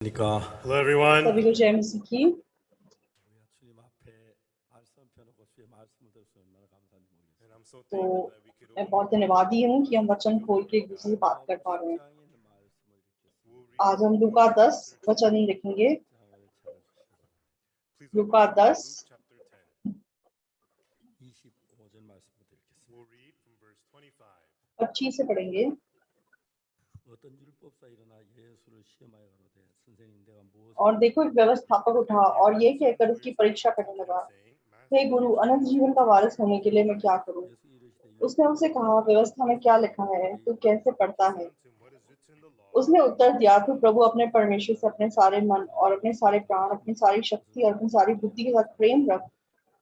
그러니까 Hello, everyone. सभी को जय मसीह की। 우리가 주님 앞에 말씀 펴놓고 주의 말씀을 들어서 얼마나 감사한지 모르겠어요. And I'm so तो thankful that we could मैं open बहुत धन्यवादी हूँ कि हम वचन खोल के एक दूसरे से बात कर पा रहे हैं। 10장에 있는 말씀을 읽겠습니다. We'll read आज हम लूका 10 वचन लिखेंगे। 10장을 찾아주시고 Please Luka open to 10 Luke chapter 10. 25절 말씀부터 읽겠습니다. We'll read from verse 25. 25 से पढ़ेंगे। 어떤 율법사 일어나 예수를 시험하여 가로되 선생님 내가 무엇을 और देखो एक व्यवस्थापक उठा और ये कहकर उसकी परीक्षा करने लगा, हे गुरु, अनंत जीवन का वारिस होने के लिए मैं क्या करूं? 예수 이르시되 उसने उसे कहा, व्यवस्था में क्या लिखा है, तू कैसे पढ़ता है? Unto him, what is written in the law? उसने उत्तर दिया, तू प्रभु अपने परमेश्वर से अपने सारे मन और अपने सारे प्राण, अपनी सारी शक्ति और अपनी सारी बुद्धि के साथ प्रेम रख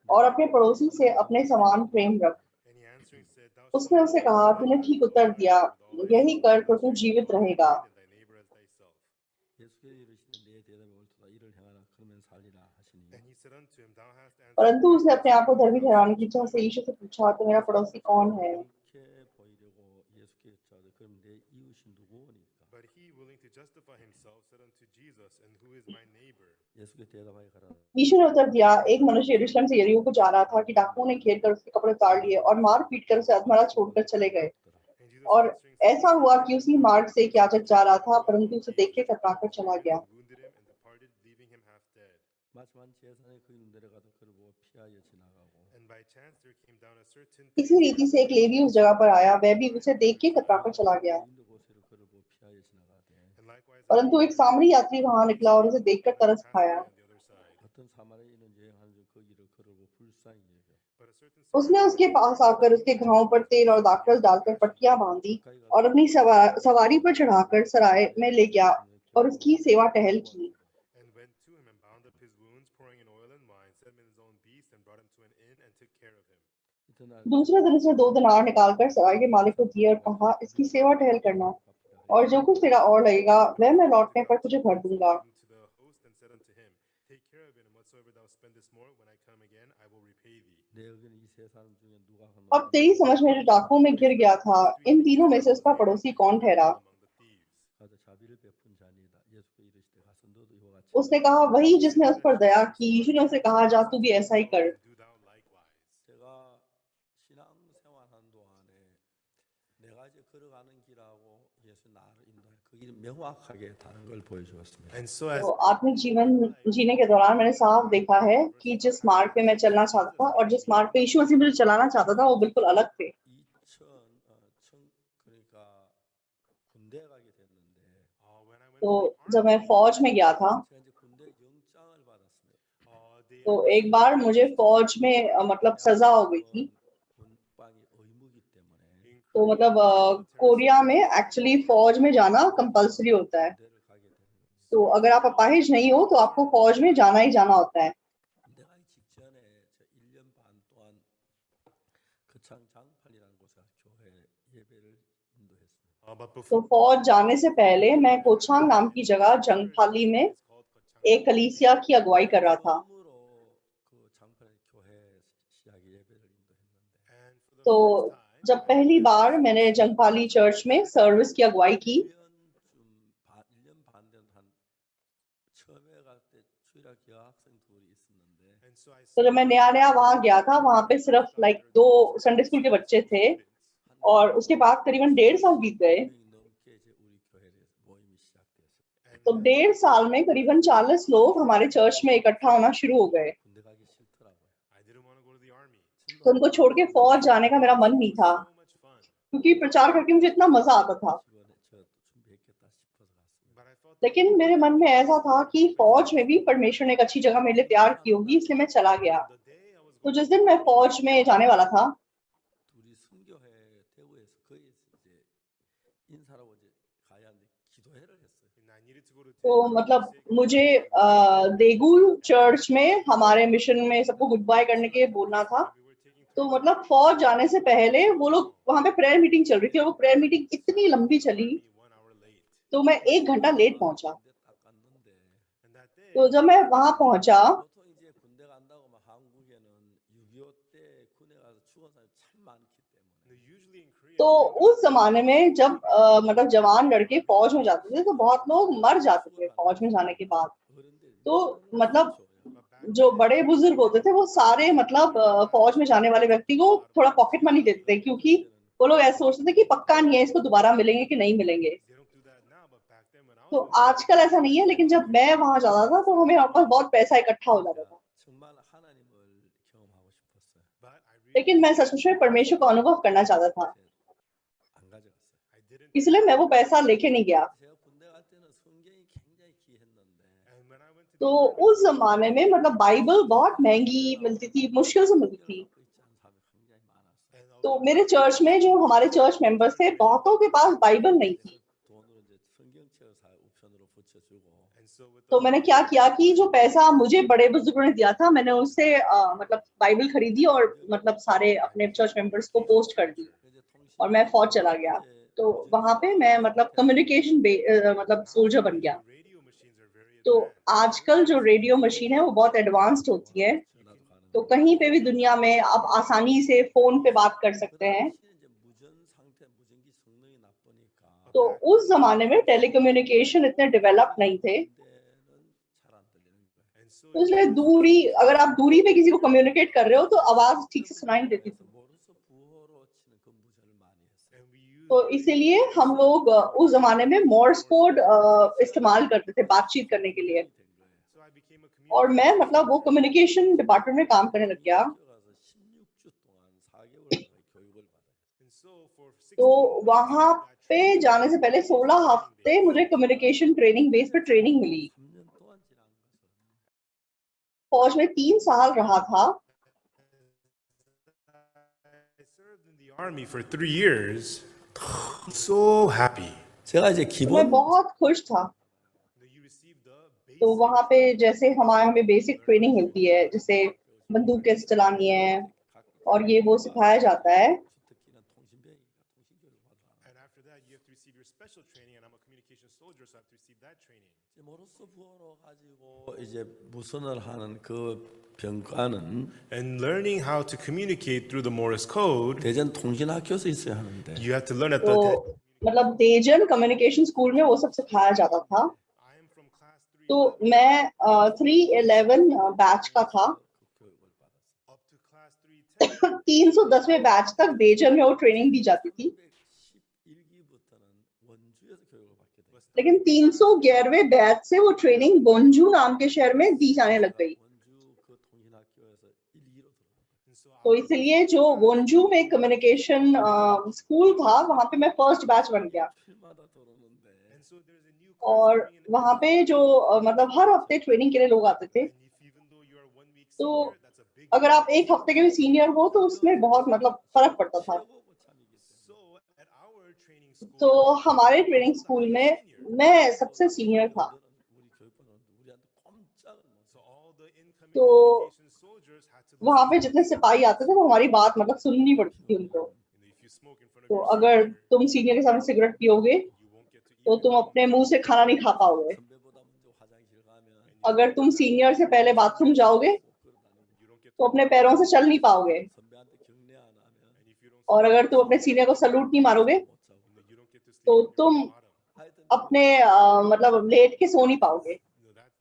और अपने पड़ोसी से अपने समान प्रेम रख। And he answering said, Thou उसने shalt उसे love कहा, the Lord तूने thy ठीक God उत्तर with दिया, all thy यही soul, कर with तो all तू thy जीवित strength, रहेगा। and thy neighbor as thyself. 예수께 이르시되 내 대답이 옳도다 이를 행하라 그러면 살리라 하시니 And he said unto him, Thou hast answered परंतु उसने right. अपने आप को धर्मी ठहराने की इच्छा से यीशु से पूछा, तो मेरा पड़ोसी कौन है? 옳게 보이려고 예수께 여쭤되 그럼 내 이웃이 누구오니까 But he, willing to justify himself, said unto Jesus, And who is my neighbor? 예수께 대답하여 가라 यीशु ने उत्तर दिया, एक मनुष्य यरूशलेम से यरीहो को जा रहा था कि डाकुओं ने घेर कर उसके कपड़े उतार लिए और मार पीट कर उसे अधमरा छोड़कर चले गए। And Jesus और answering said, ऐसा हुआ कि उसी मार्ग से एक याजक जा रहा था, परंतु उसे देख के कतराकर चला गया। and wounded him, and departed, leaving him half dead. 마침한 제사장이 그 이름 내려가도 그를 보고 피하여 지나가고 And by chance there came down a certain इसी रीति से एक लेवी उस जगह पर आया, वह भी उसे देख के कतराकर चला गया। 인도 고세로 그를 보고 피하여 지나가되 and likewise परंतु एक सामरी यात्री वहां निकला और उसे देखकर तरस passed खाया। by on the other side. 어떤 사마리아인은 여행하는 중 그 길을 그를 보고 불쌍히 여겨 But a certain उसने उसके पास आकर उसके घावों पर तेल और दाखरस डालकर पट्टियां बांधी और अपनी सवारी पर चढ़ाकर सराय में ले गया और उसकी सेवा टहल की। and went to him and bound up his wounds, pouring in oil and wine, set him in his own beast, and brought him to an inn and took care of him. 이튿날 दूसरे दिन उसने 2 दिनार निकालकर सराय के मालिक को दिए और कहा, इसकी सेवा टहल करना, और जो कुछ तेरा और लगेगा वह मैं लौटने पर तुझे भर दूंगा। To the host and said unto him, Take care of it, and whatsoever thou spendest more, when I come again, I will repay thee. 내 여기는 이 세 사람 중에 누가 अब तेरी समझ में जो डाकुओं में गिर गया था, इन तीनों में से उसका पड़ोसी कौन ठहरा? Among the thieves. 가서 자비를 베푼 자니이다 예수께 이르시되 가서 너도 이와 같이 उसने कहा, वही जिसने उस पर दया की। यीशु ने उसे कहा, जा तू भी ऐसा ही कर। Do thou likewise. 제가 신앙생활하는 동안에 내가 이제 걸어가는 길하고 예수 나를 인도해 그 길이 명확하게 다른 걸 보여주었습니다. And so as तो आत्मिक जीवन जीने के दौरान मैंने साफ देखा है कि जिस मार्ग पे मैं चलना चाहता था और जिस मार्ग पे यीशु मसीह मुझे चलाना चाहता था, वो बिल्कुल अलग थे। 2000 그러니까 군대 가게 됐는데 when I went तो to the जब मैं फौज में गया था, 제가 이제 군대 영장을 받았습니다. they तो एक बार मुझे फौज में मतलब सजा हो गई थी। 군방이 의무기 때문에 तो मतलब कोरिया में एक्चुअली फौज में जाना कंपलसरी होता है। 군대를 가게 되는 겁니다. तो अगर आप अपाहिज नहीं हो तो आपको फौज में जाना ही जाना होता है। 군대 가기 직전에 저 1년 반 동안 거창 장팔이라는 곳에 교회 예배를 인도했습니다. but तो before फौज जाने से पहले मैं कोछांग नाम की जगह जंगफाली में एक कलीसिया की अगुवाई कर रहा था। 처음으로 그 장팔 교회 시작 예배를 인도했는데 and for the तो first time जब पहली बार मैंने जंगफाली चर्च में सर्विस की अगुवाई की, 1년 반 된 한 처음에 갈 때 주일학 여학생 둘이 있었는데 and so I तो जब मैं नया नया वहां गया था, वहां पे सिर्फ लाइक 2 संडे स्कूल के बच्चे थे और उसके बाद करीबन 1.5 साल बीत गए। 100명이 넘게 이제 우리 교회에 모임이 시작됐어요. तो 1.5 साल में करीबन 40 लोग हमारे चर्च में इकट्ठा होना शुरू हो गए। 군대 가기 싫더라고요. I didn't want to go to the army. तो उनको छोड़ के फौज जाने का मेरा मन नहीं था, So much fun. क्योंकि प्रचार करके मुझे इतना मजा आता था। 집안에 저 준비했겠다 싶어서 갔습니다. But I felt लेकिन मेरे मन में ऐसा था कि फौज में भी परमेश्वर ने एक अच्छी जगह मेरे लिए तैयार की होगी, इसलिए मैं चला गया। the day I was तो going जिस दिन मैं फौज में जाने वाला था, 둘이 순교회 대구에서 거의 이제 인사라고 이제 가야 하는데 기도회를 했어요. and I needed to go to तो Daegu मतलब to say मुझे देगू चर्च में हमारे मिशन में सबको गुड बाय करने के बोलना था। we were taking तो turns मतलब फौज जाने से पहले वो लोग वहां पे प्रेयर मीटिंग चल रही थी और वो प्रेयर मीटिंग इतनी लंबी चली, me 1 hour late. तो मैं 1 घंटा लेट पहुंचा। 군대 딱 갔는데 And that day तो जब मैं वहां पहुंचा, 보통 이제 군대 간다고 막 한국에는 6.25 때 군에 가서 죽은 사람이 참 많기 때문에 usually in Korea तो उस जमाने में जब मतलब जवान लड़के फौज में जाते थे तो बहुत लोग मर जाते थे फौज में जाने के बाद। तो मतलब जो बड़े बुजुर्ग होते थे वो सारे मतलब फौज में जाने वाले व्यक्ति को थोड़ा पॉकेट मनी देते थे, क्योंकि वो लोग ऐसे सोचते थे कि पक्का नहीं है इसको दोबारा मिलेंगे कि नहीं मिलेंगे। They don't do that now, but back then when I तो was in आजकल ऐसा नहीं है, लेकिन जब मैं वहां जाता था तो हमें वहाँ पर बहुत पैसा इकट्ठा हो जाता था। 정말 하나님을 경험하고 싶었어요. but I really लेकिन मैं सच में परमेश्वर को अनुभव करना चाहता था, 안 가져갔어요. I didn't इसलिए मैं वो पैसा लेके नहीं गया। 제가 군대 갈 때는 성경이 굉장히 귀했는데 and when I went to तो the army उस जमाने में मतलब बाइबल बहुत महंगी मिलती थी, मुश्किल से मिलती थी। 갖고 있지 않은 사람이 굉장히 많았어요. and तो although मेरे चर्च में जो हमारे चर्च मेंबर्स थे बहुतों के पास बाइबल नहीं थी। 돈으로 이제 성경책을 사 옵션으로 붙여주고 and so with तो the मैंने क्या किया कि जो पैसा मुझे बड़े बुजुर्गों ने दिया था मैंने उससे मतलब बाइबल खरीदी और मतलब सारे अपने चर्च मेंबर्स को पोस्ट कर दी 이제 통신 और मैं फौज चला गया। तो वहां पे मैं मतलब कम्युनिकेशन मतलब सोल्जर बन गया। radio machines are very तो advanced. आजकल जो रेडियो मशीन है वो बहुत एडवांस्ड होती है, 전화도 가능. तो कहीं पे भी दुनिया में आप आसानी से फोन पे बात कर सकते हैं। 이제 무전 상태, 무전기 성능이 나쁘니까 तो उस जमाने में टेलीकम्युनिकेशन इतने डेवलप नहीं थे, 군대는 잘 안 들리는 거예요. And so तो इसलिए दूरी, अगर आप दूरी पे किसी को कम्युनिकेट कर रहे हो तो आवाज ठीक से सुनाई नहीं देती थी। 모르서 부호로 치는 그 무전을 많이 했어요. and we use तो इसीलिए हम लोग उस जमाने में मोर्स कोड इस्तेमाल करते थे बातचीत करने के लिए। so I became a और मैं communications मतलब वो कम्युनिकेशन डिपार्टमेंट में काम करने लग गया। 뛰어가서 16주 동안 4개월 교육을 받아요. and so for 16 तो weeks वहां of that पे training, जाने से पहले 16 हफ्ते मुझे कम्युनिकेशन ट्रेनिंग बेस पे ट्रेनिंग मिली। 3년 동안 지난 것은 फौज में 3 साल रहा था। I served in the army for 3 years. So happy. 제가 이제 तो मैं 기본 बहुत खुश था। That you received the तो basic वहां पे जैसे हमें बेसिक ट्रेनिंग मिलती है, जैसे बंदूक कैसे चलानी है और ये वो सिखाया जाता है। 주특기는 통신병이니까 통신교육을 받아. and after that you have to receive your special training and I'm a communication soldier so I have to receive that training. 이제 모로스 부호로 가지고 이제 무선을 하는 그 병과는 And learning how to communicate through the Morse code, 대전 통신학교에서 있어야 하는데 you have to learn at तो the मतलब तेजन communication school में वो सब सिखाया जाता था। I am from class 3 तो मैं 311 बैच का था। 그 교육을 받았어요. up to class 310. 310वें बैच तक देजन में वो ट्रेनिंग दी जाती थी। 311기부터는 원주에서 교육을 받게 돼요. लेकिन 311वें बैच से वो ट्रेनिंग बोंजू नाम के शहर में दी जाने लग गई। 원주 그 통신학교에서 1, 2로 들어갔어요. And so तो इसलिए जो वोंजू में कम्युनिकेशन स्कूल था वहां पे मैं फर्स्ट बैच बन गया। 필마다 들어오는데 and so there's a new course और coming in वहां पे जो मतलब हर हफ्ते ट्रेनिंग के लिए लोग आते थे। and if even though you are 1 week तो senior that's a big अगर आप एक हफ्ते के भी सीनियर हो तो उसमें बहुत मतलब फर्क पड़ता था। 최고 고참이기 때문에 so at our training school तो हमारे ट्रेनिंग स्कूल में मैं सबसे सीनियर था। 우리 교육부는 우리한테 꼼짝을 못 so all the incoming तो communication soldiers had to वहां listen पे to जितने सिपाही आते थे वो हमारी बात मतलब सुननी पड़ती थी उनको। if you smoke in front of तो your अगर senior, तुम सीनियर के सामने सिगरेट पियोगे you won't get to eat तो तुम अपने मुंह से खाना नहीं खा पाओगे। 선배보다 먼저 화장실 가면 अगर तुम सीनियर से पहले बाथरूम जाओगे 못 걸어다니고 you don't get तो to अपने पैरों से चल नहीं पाओगे। 선배한테 격려 안 하면 and if you don't और अगर तुम अपने सीनियर को सलूट नहीं मारोगे 못 자고 you don't get to sleep तो on your तुम bottom. 하여튼 अपने मतलब लेट के सो नहीं पाओगे। No, that's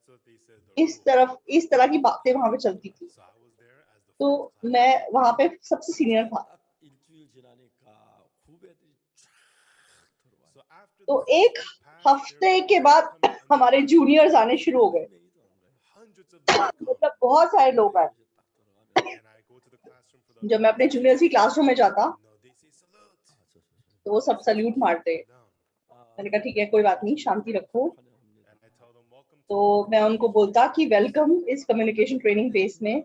what they said. The इस तरह की बातें वहां पे चलती थी। So I was there as the तो first class. मैं वहां पे सबसे सीनियर था। 딱 일주일 지나니까 후배들이 쫙 들어와요. So after तो the एक first week passed, हफ्ते there के were बाद coming under हमारे जूनियर्स आने शुरू हो गए। 명이 들어온 거예요. hundreds of them would come. मतलब बहुत सारे लोग आए। 이제 딱 들어가면 And I go to the classroom for the जब मैं अपने जूनियर्स की क्लासरूम में जाता no, they say salute. तो वो सब सल्यूट मारते। Down. मैंने कहा ठीक है कोई बात नहीं, शांति रखो। 환영합니다. And I tell them welcome to तो मैं उनको बोलता कि वेलकम इस कम्युनिकेशन ट्रेनिंग बेस में। and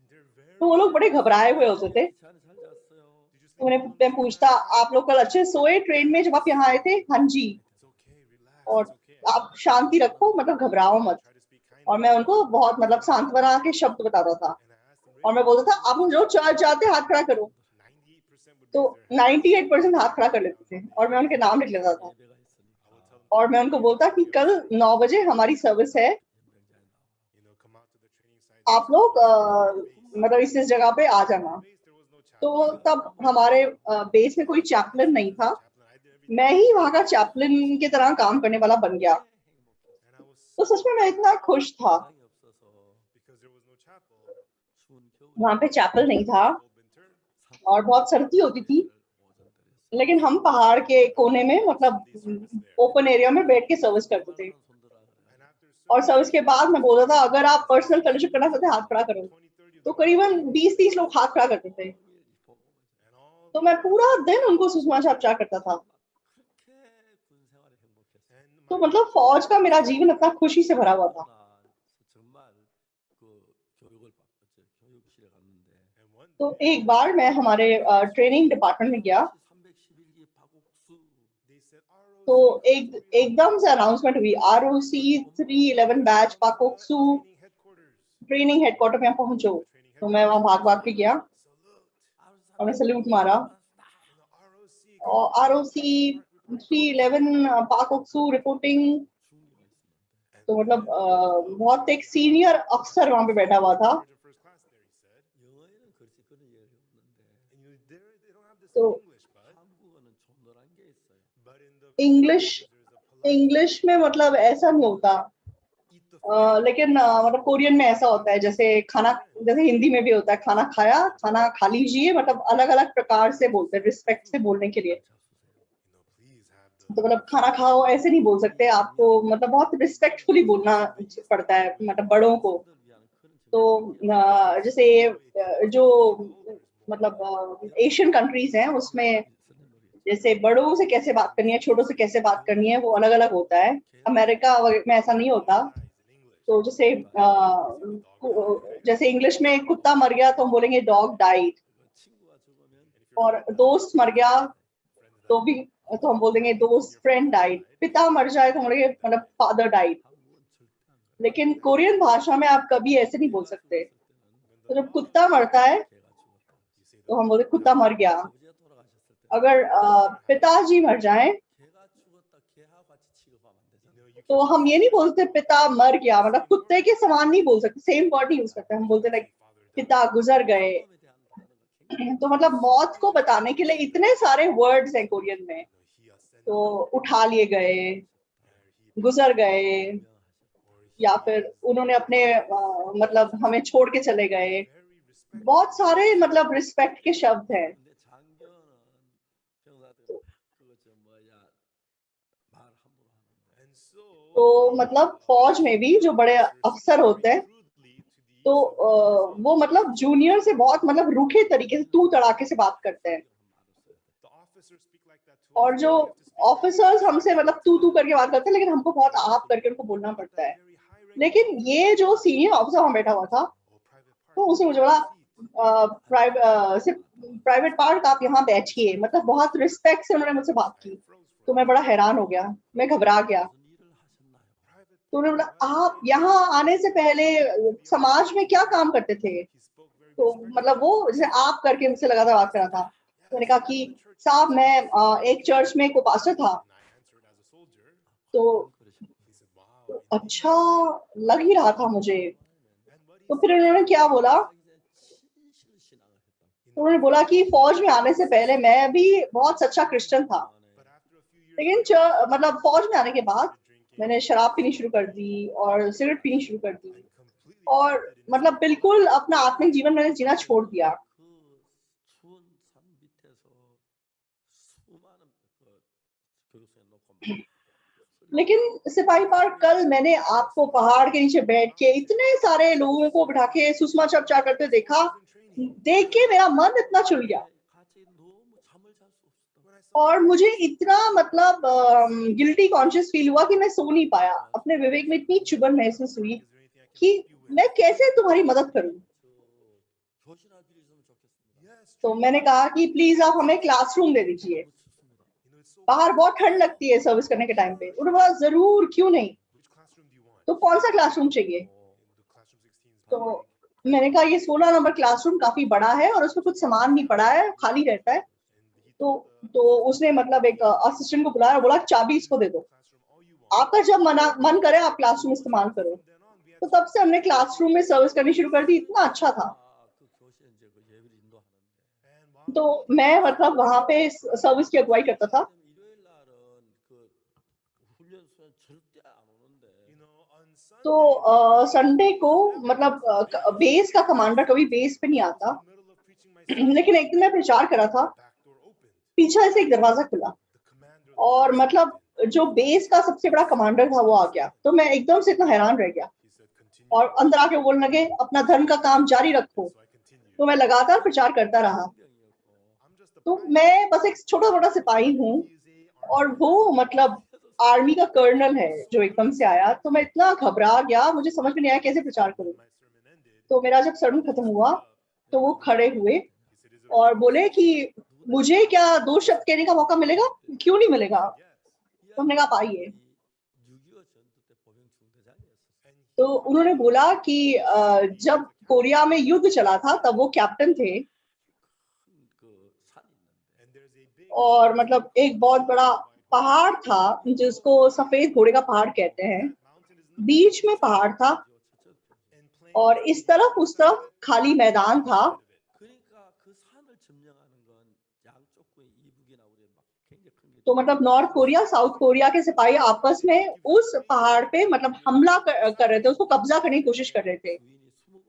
they're very तो वो लोग बड़े घबराए हुए होते थे। 잘 잤어요. did you तो sleep मैं पूछता आप लोग कल अच्छे सोए ट्रेन में जब आप यहाँ आए थे? हाँ जी। It's okay, relax, और it's okay. आप शांति रखो, मतलब घबराओ मत। Try to speak kindly. और मैं उनको बहुत मतलब सांत्वना के शब्द बताता था। And I asked them और मैं बोलता था आप जो चर्च जाते हाथ खड़ा करो। 98% would तो raise their hand. 98% हाथ खड़ा कर लेते थे और मैं उनके नाम लिख लेता था। 예배가 있으니까 I would tell them और मैं उनको बोलता कि कल 9 बजे हमारी सर्विस है, come out to the training site. आप लोग मतलब इस जगह पे आ जाना। There was no तो तब हमारे बेस में कोई चैपलिन नहीं था, मैं ही वहां का चैपलिन की तरह काम करने वाला बन गया। तो सच में मैं इतना खुश था। वहां पे चैपल नहीं था और बहुत सर्दी होती थी, लेकिन हम पहाड़ के कोने में मतलब ओपन एरिया में बैठ के सर्विस करते थे। और सर्विस के बाद मैं बोलता था अगर आप पर्सनल फेलोशिप करना चाहते हैं हाथ खड़ा करो, तो करीबन 20-30 लोग हाथ खड़ा करते थे। तो मैं पूरा दिन उनको सुषमाचार करता था। तो मतलब फौज का मेरा जीवन इतना खुशी से भरा हुआ था। तो एक बार मैं हमारे ट्रेनिंग डिपार्टमेंट में गया, तो एकदम से अनाउंसमेंट हुई, ROC 311 बैच पाकोक्सू ट्रेनिंग हेडक्वार्टर में पहुंचो। तो मैं वहां भाग भाग के गया और मैं सल्यूट मारा, और ROC 311 पाकोक्सू रिपोर्टिंग। तो मतलब बहुत एक सीनियर अफसर वहां पे बैठा हुआ था। तो इंग्लिश में मतलब ऐसा नहीं होता, लेकिन मतलब कोरियन में ऐसा होता है जैसे खाना, जैसे हिंदी में भी होता है खाना खाया, खाना खा लीजिए, मतलब अलग अलग प्रकार से बोलते हैं रिस्पेक्ट से बोलने के लिए। तो मतलब खाना खाओ ऐसे नहीं बोल सकते, आपको मतलब बहुत रिस्पेक्टफुली बोलना पड़ता है मतलब बड़ों को। तो जैसे जो मतलब एशियन कंट्रीज हैं उसमें जैसे बड़ों से कैसे बात करनी है, छोटों से कैसे बात करनी है, वो अलग अलग होता है। अमेरिका में ऐसा नहीं होता। तो जैसे इंग्लिश में कुत्ता मर गया तो हम बोलेंगे डॉग डाइड, और दोस्त मर गया तो भी तो हम बोल देंगे दोस्त फ्रेंड डाइड। पिता मर जाए तो हम बोलेंगे मतलब फादर डाइड। लेकिन कोरियन भाषा में आप कभी ऐसे नहीं बोल सकते। तो जब कुत्ता मरता है तो हम बोलते कुत्ता मर गया। अगर पिताजी मर जाए तो हम ये नहीं बोलते पिता मर गया, मतलब कुत्ते के समान नहीं बोल सकते, सेम वर्ड नहीं यूज करते, हम बोलते लाइक पिता गुजर गए। तो मतलब मौत को बताने के लिए इतने सारे वर्ड्स हैं कोरियन में। तो उठा लिए गए, गुजर गए, या फिर उन्होंने अपने मतलब हमें छोड़ के चले गए। बहुत सारे मतलब रिस्पेक्ट के शब्द हैं। तो मतलब फौज में भी जो बड़े अफसर होते हैं तो वो मतलब जूनियर से बहुत मतलब रूखे तरीके से तू तड़ाके से बात करते हैं। और जो ऑफिसर्स हमसे मतलब तू करके बात करते हैं, लेकिन हमको बहुत आप करके उनको बोलना पड़ता है। लेकिन ये जो सीनियर ऑफिसर वहां बैठा हुआ था, तो उसने मुझे बोला प्राइवेट पार्ट आप यहाँ बैठिए, मतलब बहुत रिस्पेक्ट से उन्होंने मुझसे बात की। तो मैं बड़ा हैरान हो गया, मैं घबरा गया। तो उन्होंने बोला आप यहाँ आने से पहले समाज में क्या काम करते थे? तो मतलब वो जैसे आप करके मुझसे लगातार बात कर रहा था। तो मैंने कहा कि साहब मैं एक चर्च में को पास्टर था। तो अच्छा लग ही रहा था मुझे। तो फिर उन्होंने क्या बोला, तो उन्होंने बोला कि फौज में आने से पहले मैं भी बहुत सच्चा क्रिश्चियन था, लेकिन मतलब फौज में आने के बाद मैंने शराब पीनी शुरू कर दी और सिगरेट पीनी शुरू कर दी, और मतलब बिल्कुल अपना आत्मिक जीवन मैंने जीना छोड़ दिया। लेकिन सिपाही पार्क कल मैंने आपको पहाड़ के नीचे बैठ के इतने सारे लोगों को बिठा के सुषमा चर्चा करते देखा, देख के मेरा मन इतना चुल गया, और मुझे इतना मतलब गिल्टी कॉन्शियस फील हुआ कि मैं सो नहीं पाया। अपने विवेक में इतनी चुभन महसूस हुई कि मैं कैसे तुम्हारी मदद करूं। तो मैंने कहा कि प्लीज आप हमें क्लासरूम दे दीजिए, बाहर बहुत ठंड लगती है सर्विस करने के टाइम पे। उन्होंने बोला जरूर, क्यों नहीं, तो कौन सा क्लासरूम चाहिए? तो मैंने कहा ये 16 नंबर क्लासरूम काफी बड़ा है और उसमें कुछ सामान नहीं पड़ा है, खाली रहता है। तो उसने मतलब एक असिस्टेंट को बुलाया और बोला चाबी इसको दे दो, आपका जब मन करे आप क्लासरूम इस्तेमाल करो। तो तब से हमने क्लासरूम में सर्विस करनी शुरू कर दी, इतना अच्छा था। तो मैं मतलब वहां पे सर्विस की अगुवाई करता था। 일요일 날은 그 훈련소에 절대 안 오는데 on तो Sunday, संडे को मतलब बेस का कमांडर कभी बेस पे नहीं I आता। was in the middle of preaching my sermon, लेकिन एक दिन मैं प्रचार करा था, back door opened. पीछे से एक दरवाजा खुला The commander of the और base मतलब walked in. जो बेस का सबसे बड़ा कमांडर था वो आ गया। तो मैं एकदम से इतना हैरान रह गया He said, continue. और अंदर आके बोलने लगे अपना धर्म का काम जारी रखो। So I continued. तो मैं लगातार प्रचार करता रहा। 병이었고 I'm just a तो private. मैं बस एक छोटा मोटा सिपाही हूँ He is a और army वो मतलब आर्मी का कर्नल है जो एकदम से आया। तो मैं इतना घबरा गया, मुझे समझ में नहीं आया कैसे प्रचार करूं। When my sermon ended, तो मेरा जब sermon खत्म हुआ तो वो खड़े हुए he said, is it और okay? बोले कि मुझे क्या 2 शब्द कहने का मौका मिलेगा? क्यों नहीं मिलेगा? Yes. तो हमने कहा आप आइए। 6.25 전투 때 보병 중대장이었어요. And तो उन्होंने बोला कि जब कोरिया में युद्ध चला था तब वो कैप्टन थे 그 산이 있는데 and there's a big और मतलब एक बहुत बड़ा पहाड़ था जिसको सफेद घोड़े का पहाड़ कहते हैं। mountain is in the बीच में पहाड़ था and plain और इस तरफ उस तरफ खाली मैदान था। 그러니까 그 산을 점령하는 건 양쪽의 이북이나 우리 막 굉장히 큰 게 तो मतलब नॉर्थ कोरिया साउथ कोरिया के सिपाही आपस में उस पहाड़ पे मतलब हमला कर रहे थे, उसको कब्जा करने की कोशिश कर रहे थे। 주인이 20번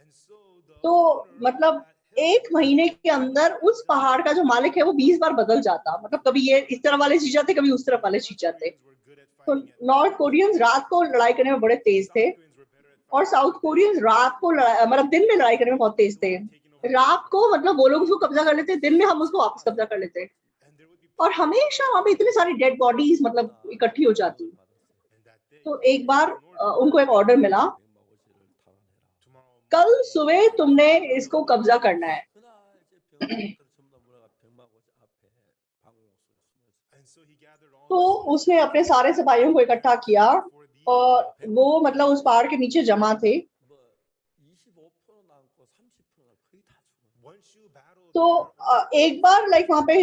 and so the तो owner मतलब of that hill एक महीने के अंदर उस पहाड़ का जो मालिक है वो 20 बार बदल जाता। मतलब कभी ये इस तरफ वाले जीत जाते, कभी उस तरफ वाले जीत जाते। were good at तो fighting at नॉर्थ कोरियंस रात को लड़ाई करने में बड़े तेज थे South Koreans were better at और साउथ कोरियंस रात को मतलब दिन में लड़ाई करने में बहुत तेज थे। रात को मतलब वो लोग उसको कब्जा कर लेते, दिन में हम उसको वापस कब्जा कर लेते and there would be और हमेशा वहां पे इतनी सारी डेड बॉडीज मतलब इकट्ठी हो जाती। and that day तो एक बार उनको एक ऑर्डर मिला, 백마고지를 탈환해라. tomorrow कल morning, सुबह तुमने इसको कब्जा करना है। 그날 이제 병사들 전부 다 몰아가 백마고지 앞에 방공호수에 숨어 있어. and so he gathered all तो the soldiers उसने अपने सारे सिपाहियों को इकट्ठा किया for the और वो मतलब उस पहाड़ के नीचे जमा थे। 뭐 25% 남고 30%가 거의 다 죽어. once you battle तो एक बार लाइक वहां पे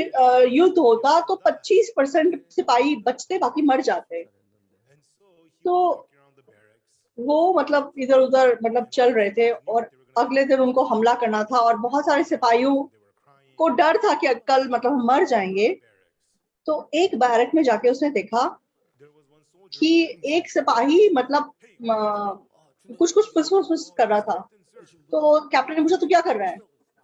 युद्ध होता तो 25% सिपाही बचते, बाकी मर जाते। and so he तो was walking around the barracks वो मतलब इधर उधर मतलब चल रहे थे और अगले दिन उनको हमला करना था और बहुत सारे सिपाहियों they were crying को डर था कि कल मतलब हम मर जाएंगे। barracks तो एक बैरक में जाके उसने देखा there was one soldier कि walking एक सिपाही मतलब कुछ कुछ फुसफुस कर रहा था। तो कैप्टन ने पूछा तू क्या कर रहा है? I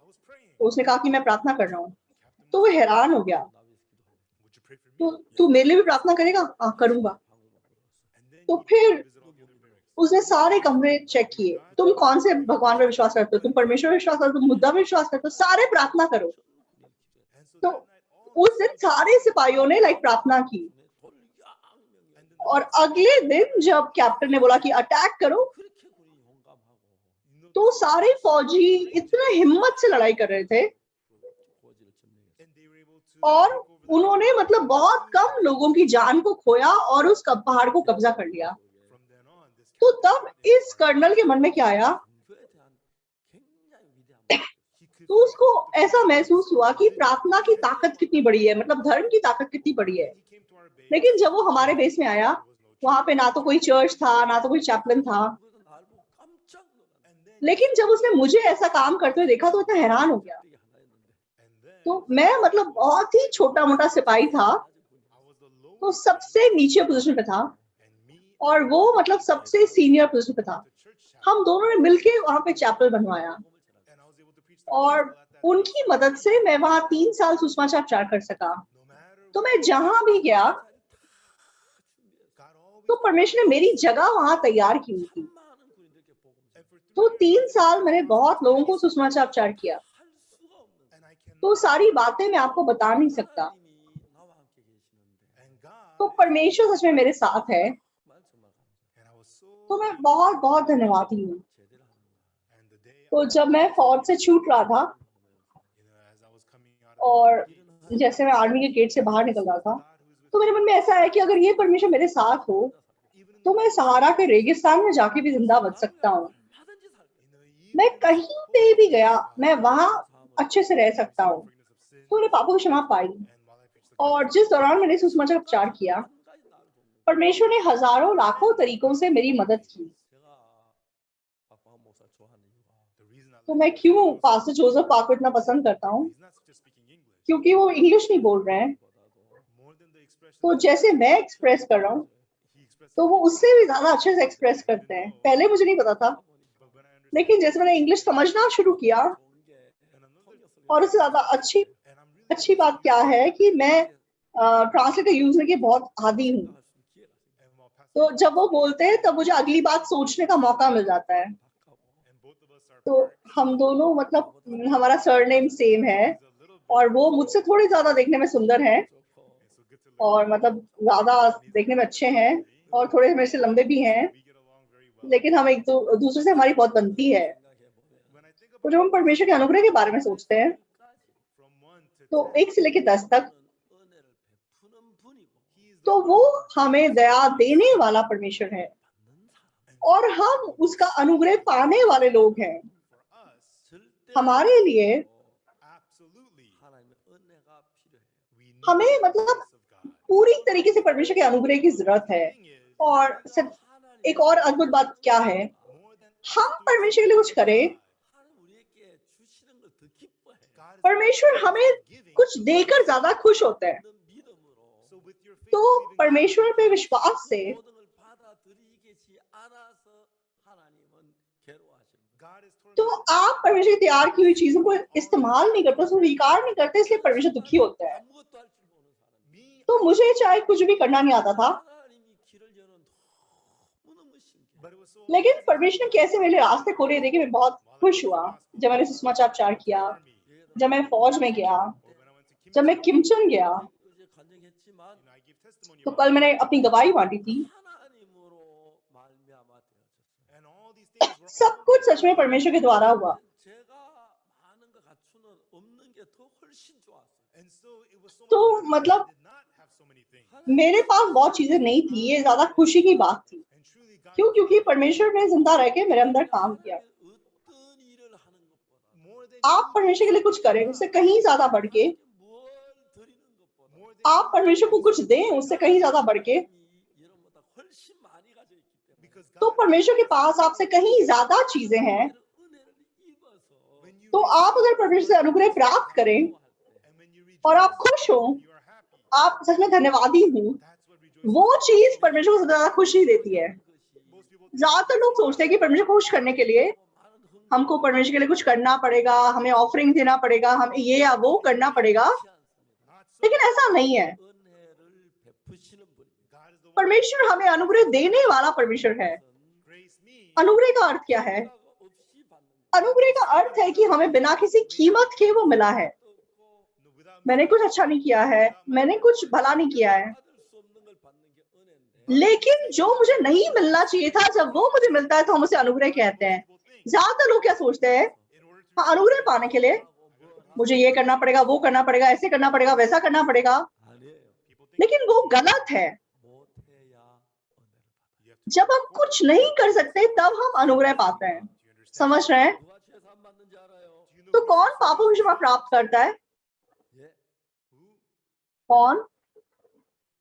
was praying तो उसने कहा कि मैं प्रार्थना कर रहा हूँ। captain तो वो हैरान हो गया। would you pray for me तो तू मेरे लिए भी प्रार्थना करेगा? हाँ करूंगा। and then तो he फिर visited all the other barracks उसने सारे कमरे चेक किए। तुम कौन से भगवान में विश्वास करते हो? तुम परमेश्वर में विश्वास करते हो? तुम बुद्धा में विश्वास करते हो? सारे प्रार्थना करो। and so तो that night all उस दिन सारे सिपाहियों ने लाइक प्रार्थना की and the और अगले दिन जब कैप्टन ने बोला कि अटैक करो 그렇게 군이 용감하고 तो सारे फौजी इतने हिम्मत से लड़ाई कर रहे थे 고지를 점령했어. and they were able to और take over the उन्होंने मतलब बहुत कम लोगों की जान को खोया और उस पहाड़ को कब्जा कर लिया। from then on this तो captain तब got इस कर्नल के मन में क्या आया? 종교에 대한 굉장히 위대한 마음이 he could तो उसको ऐसा महसूस हुआ कि प्रार्थना की ताकत कितनी बड़ी है, मतलब धर्म की ताकत कितनी बड़ी है। he came to our base लेकिन जब वो हमारे बेस में आया there was no वहां पे ना तो कोई चर्च था ना तो कोई चैपलन था। 그래서 날 보고 깜짝 놀랐어. and then लेकिन जब उसने मुझे ऐसा काम करते हुए देखा तो इतना हैरान हो गया। 이게 하나였는데 and then तो मैं मतलब बहुत ही छोटा मोटा सिपाही था, I was the तो lowest सबसे नीचे पोजीशन पे था and me और वो मतलब सबसे सीनियर पोजीशन पे था। the church हम दोनों ने मिलके वहां पे चैपल बनवाया and I was able to preach the और gospel at that उनकी मदद से मैं वहां 3 साल सुषमाचार प्रचार कर सका। no matter तो मैं जहां भी गया God always तो परमेश्वर ने मेरी जगह वहां तैयार की हुई थी। 많은 군인들께 복음 and for तो 3 3 साल मैंने बहुत लोगों को सुषमाचार प्रचार किया। 할 수가 없는 and I cannot तो सारी बातें मैं आपको बता नहीं सकता। 하나님이 나와 함께 계시는데 and God तो परमेश्वर सच में मेरे साथ है। 정말 정말 감사해요. and I was so तो मैं बहुत बहुत धन्यवादी हूँ। 제대로 하는 거야. and the day तो जब मैं फौज से छूट रहा था as I was coming out of और जैसे मैं आर्मी के गेट से बाहर निकल रहा था God who is with तो मेरे मन में ऐसा है कि अगर ये परमेश्वर मेरे साथ हो even in तो मैं सहारा के रेगिस्तान में जाके भी जिंदा बच सकता हूँ। 얼마든지 살고 the मैं कहीं पे भी गया मैं वहां अच्छे से रह सकता हूँ। तो मैंने पापों की क्षमा पाई and while I preached the और जिस दौरान मैंने सुसमाचार प्रचार किया 한 가지 나를 돕는 परमेश्वर ने हजारों लाखों तरीकों से मेरी मदद की। 제가 박광환 목사 좋아하는 이유가 the reason I तो मैं क्यों पास्टर जोसेफ पार्क को इतना पसंद करता हूँ, He's not just speaking English. क्योंकि वो इंग्लिश नहीं बोल रहे हैं। More than the expression तो that जैसे मैं एक्सप्रेस कर रहा हूँ he expresses. तो वो उससे भी ज्यादा अच्छे से एक्सप्रेस करते हैं। पहले मुझे नहीं पता था, But when I understand, लेकिन जैसे मैंने इंग्लिश समझना शुरू किया, and another, और उससे ज्यादा अच्छी and I'm really अच्छी बात क्या है कि मैं ट्रांसलेटर यूज करने की बहुत आदी हूँ। and while Pastor तो जब वो बोलते हैं तब मुझे अगली बात सोचने का मौका मिल जाता है। and both of us are तो हम दोनों मतलब हमारा सरनेम सेम है, a little bit, और वो मुझसे थोड़ी ज्यादा देखने में सुंदर है, and so good to learn. और मतलब ज्यादा देखने में अच्छे हैं, और थोड़े मेरे से लंबे भी हैं, We get along very well. लेकिन हम एक दूसरे से हमारी बहुत बनती है। When I think तो about जब हम परमेश्वर के अनुग्रह के बारे में सोचते हैं from 1 to तो 10, 1 से लेकर 10 तक, he is the तो वो हमें दया देने वाला परमेश्वर है, और हम उसका अनुग्रह पाने वाले लोग हैं। for us हमारे लिए absolutely we need हमें the मतलब grace of God. पूरी तरीके से परमेश्वर के अनुग्रह की जरूरत है। Thing is, और एक और अद्भुत बात क्या है, more than हम परमेश्वर के लिए कुछ करें, God is परमेश्वर हमें giving. कुछ देकर ज्यादा खुश होते हैं। So with your faith, तो believing God, परमेश्वर पे विश्वास से God is तो आप परमेश्वर की तैयार की हुई चीजों को इस्तेमाल नहीं करते, उसको स्वीकार नहीं करते, इसलिए परमेश्वर दुखी होते हैं। me. तो मुझे चाहे कुछ भी करना नहीं आता था, But it was so लेकिन परमेश्वर ने कैसे मेरे रास्ते खोले देखे मैं बहुत खुश हुआ। जब मैंने सुसमाचार प्रचार किया, जब मैं फौज में गया, or when I went to Kim, जब मैं किमचन गया, I gave testimony तो about कल मैंने अपनी गवाही बांटी थी। and all these things were सब कुछ सच में परमेश्वर के द्वारा हुआ। and so it was so तो much better मतलब that I did not have so many things. मेरे पास बहुत चीजें नहीं थी, ये ज्यादा खुशी की बात थी। And truly God क्यों? क्योंकि परमेश्वर ने जिंदा रह के मेरे अंदर काम किया। more than आप परमेश्वर के लिए कुछ करें, उससे कहीं ज्यादा बढ़ के more than आप परमेश्वर को कुछ दें, उससे कहीं ज्यादा बढ़ के, because तो God परमेश्वर के पास आपसे कहीं ज्यादा चीजें हैं। when you तो आप अगर परमेश्वर से अनुग्रह प्राप्त करें and when you और rejoice आप खुश हो, you are happy. आप सच में धन्यवादी हूँ, That's what rejoicing वो is. चीज परमेश्वर को सबसे ज्यादा खुशी देती है। Most people think ज्यादातर लोग सोचते हैं कि परमेश्वर को खुश करने के लिए हमको परमेश्वर के लिए कुछ करना पड़ेगा, हमें ऑफरिंग देना पड़ेगा, हमें ये या वो करना पड़ेगा, not so. लेकिन ऐसा नहीं है। God is the one परमेश्वर हमें अनुग्रह देने वाला परमेश्वर है। grace me अनुग्रह का अर्थ क्या है? अनुग्रह का अर्थ है कि हमें बिना किसी कीमत के वो मिला है। without मैंने कुछ अच्छा नहीं किया है, मैंने कुछ भला नहीं किया है, लेकिन जो मुझे नहीं मिलना चाहिए था, जब वो मुझे मिलता है तो हम उसे अनुग्रह कहते हैं। ज्यादातर लोग क्या सोचते हैं, in order to हाँ, अनुग्रह पाने के लिए मुझे ये करना पड़ेगा, वो करना पड़ेगा, ऐसे करना पड़ेगा, वैसा करना पड़ेगा, people think लेकिन वो गलत है। you have to जब हम कुछ नहीं कर सकते तब हम अनुग्रह पाते हैं। समझ रहे हैं? तो कौन पापों की क्षमा प्राप्त करता है? कौन?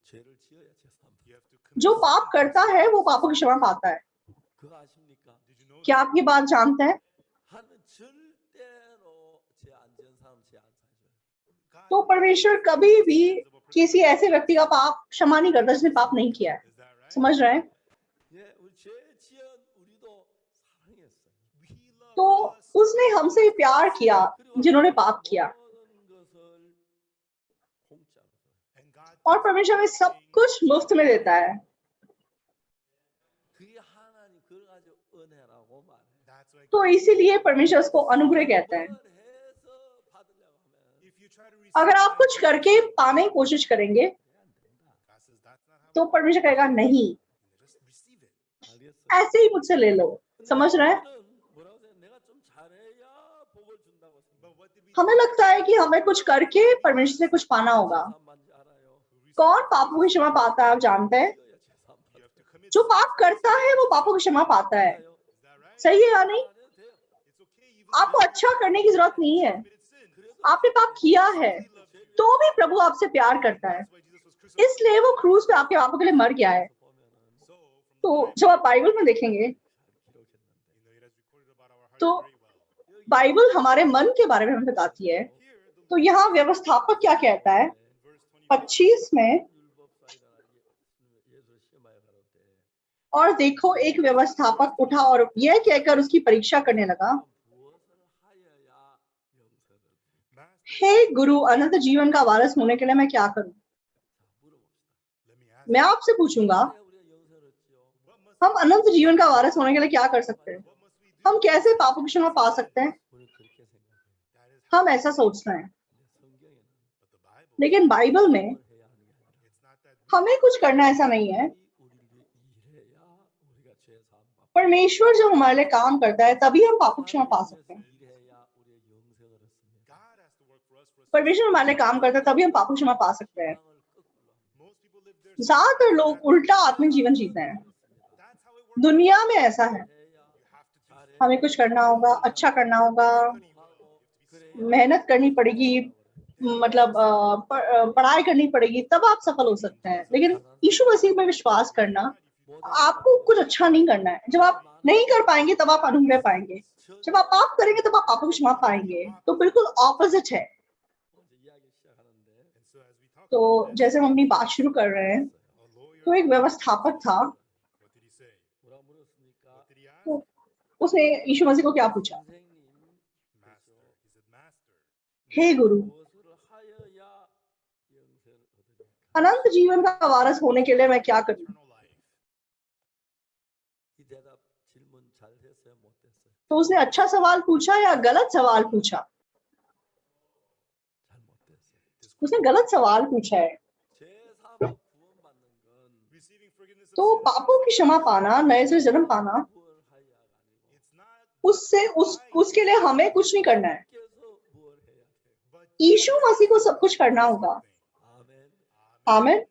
you have to जो पाप करता है वो पापों की क्षमा पाता है। did you know क्या आप ये बात जानते हैं? तो परमेश्वर कभी भी किसी ऐसे व्यक्ति का पाप क्षमा नहीं करता जिसने पाप नहीं किया है। is that right? समझ रहे हैं? He loved तो us उसने हमसे प्यार किया जिन्होंने पाप किया, and God और परमेश्वर हमें सब कुछ मुफ्त में देता है। that's why तो इसीलिए परमेश्वर उसको अनुग्रह कहता है। if you try to receive अगर आप by कुछ करके पाने की कोशिश करेंगे God says that's not how तो परमेश्वर कहेगा नहीं, just receive it. ऐसे ही मुझसे ले लो। समझ रहे हैं? But what did we हमें लगता है कि हमें कुछ करके परमेश्वर से कुछ पाना होगा। कौन पापों की क्षमा पाता है? आप जानते हैं? you have to commit जो पाप करता है वो पापों की क्षमा पाता है। is that right? सही है या नहीं? It's okay even आपको अच्छा करने की जरूरत नहीं है, committed sin. आपने पाप किया है तो भी प्रभु आपसे प्यार करता है, That's why Jesus was crucified. इसलिए वो क्रूस पे आपके पापों के लिए मर गया है। So from तो जब आप बाइबल में देखेंगे it has recorded about our hearts तो very well. बाइबल हमारे मन के बारे में हमें बताती है। तो यहाँ व्यवस्थापक क्या कहता है 25 में, और देखो एक व्यवस्थापक उठा और यह कहकर उसकी परीक्षा करने लगा, हे गुरु, अनंत जीवन का वारिस होने के लिए मैं क्या करूं? मैं आपसे पूछूंगा, हम अनंत जीवन का वारिस होने के लिए क्या कर सकते हैं? हम कैसे पापों की क्षमा पा सकते हैं? हम ऐसा सोचते हैं, लेकिन बाइबल में हमें कुछ करना ऐसा नहीं है। परमेश्वर जब हमारे लिए काम करता है तभी हम पापों की क्षमा पा सकते हैं। परमेश्वर हमारे लिए काम करता है तभी हम पापों की क्षमा पा सकते हैं। ज्यादातर लोग उल्टा आत्मिक जीवन जीते हैं। दुनिया में ऐसा है, हमें कुछ करना होगा, अच्छा करना होगा, मेहनत करनी पड़ेगी, मतलब पढ़ाई करनी पड़ेगी, तब आप सफल हो सकते हैं। लेकिन यीशु मसीह में विश्वास करना, आपको कुछ अच्छा नहीं करना है। जब आप नहीं कर पाएंगे तब आप अनुग्रह पाएंगे, जब आप पाप करेंगे तब आप पापों की क्षमा पाएंगे। तो बिल्कुल ऑपोजिट है। तो जैसे हम अपनी बात शुरू कर रहे हैं, तो एक व्यवस्थापक था, तो उसने यीशु मसीह को क्या पूछा, हे गुरु, अनंत जीवन का वारिस होने के लिए मैं क्या करूं? तो उसने अच्छा सवाल पूछा या गलत सवाल पूछा? उसने गलत सवाल पूछा है। तो पापों की क्षमा पाना, नए से जन्म पाना, उसके लिए हमें कुछ नहीं करना है। यीशु मसीह को सब कुछ करना होगा। आमीन,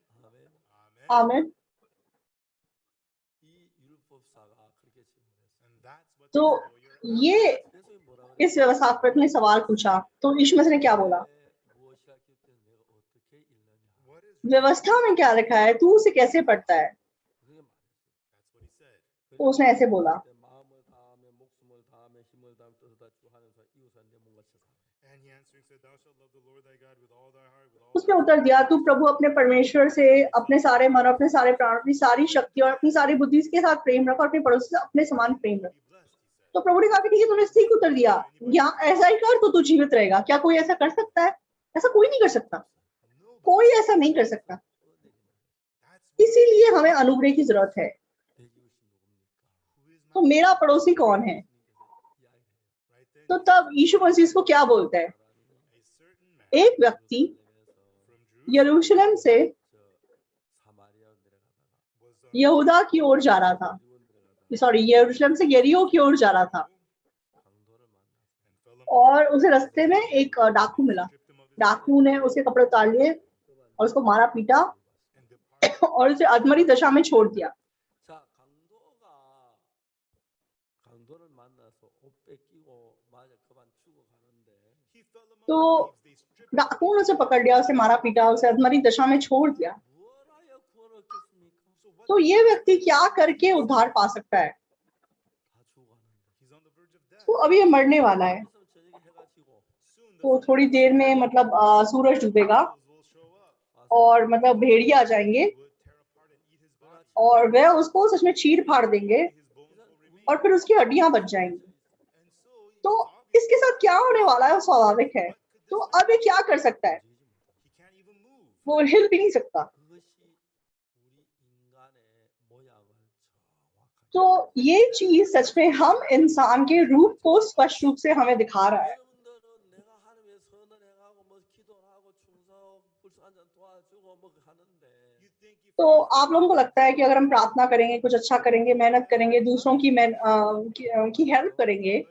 आमीन। तो ये इस व्यवस्थापक ने सवाल पूछा, तो यीशु मसीह ने क्या बोला, व्यवस्था में क्या लिखा है, तू उसे कैसे पढ़ता है? तो उसने ऐसे बोला, उसने उत्तर दिया, तू प्रभु अपने परमेश्वर से अपने सारे मन, अपने सारे प्राण, अपनी सारी शक्ति और अपनी सारी बुद्धि के साथ प्रेम रख, और अपने पड़ोसी से अपने समान प्रेम रख। तो प्रभु ने कहा कि ठीक है, तूने ठीक उत्तर दिया, या ऐसा ही कर तो तू जीवित रहेगा। क्या कोई ऐसा कर सकता है? ऐसा कोई नहीं कर सकता, कोई ऐसा नहीं कर सकता। इसीलिए हमें अनुग्रह की जरूरत है। तो मेरा पड़ोसी कौन है? तो तब यीशु मसीह इसको क्या बोलता है, एक व्यक्ति यरूशलेम से यहूदा की ओर जा रहा था, सॉरी, यरूशलेम से यरीहो की ओर जा रहा था, और उसे रास्ते में एक डाकू मिला। डाकू ने उसके कपड़े उतार लिए और उसको मारा पीटा और उसे अधमरी दशा में छोड़ दिया। तो डाकू ने उसे पकड़ लिया, उसे मारा पीटा, उसे अधमरी दशा में छोड़ दिया। तो ये व्यक्ति क्या करके उद्धार पा सकता है? तो अभी ये मरने वाला है, तो थोड़ी देर में मतलब सूरज डूबेगा और मतलब भेड़िया आ जाएंगे और वह उसको सच में चीर फाड़ देंगे और फिर उसकी हड्डियां बच जाएंगी। तो इसके साथ क्या होने वाला है वो स्वाभाविक है। तो अब ये क्या कर सकता है? वो हिल भी नहीं सकता। तो ये चीज सच में हम इंसान के रूप को स्पष्ट रूप से हमें दिखा रहा है। तो आप लोगों को लगता है कि अगर हम प्रार्थना करेंगे, कुछ अच्छा करेंगे, मेहनत करेंगे, दूसरों की हेल्प करेंगे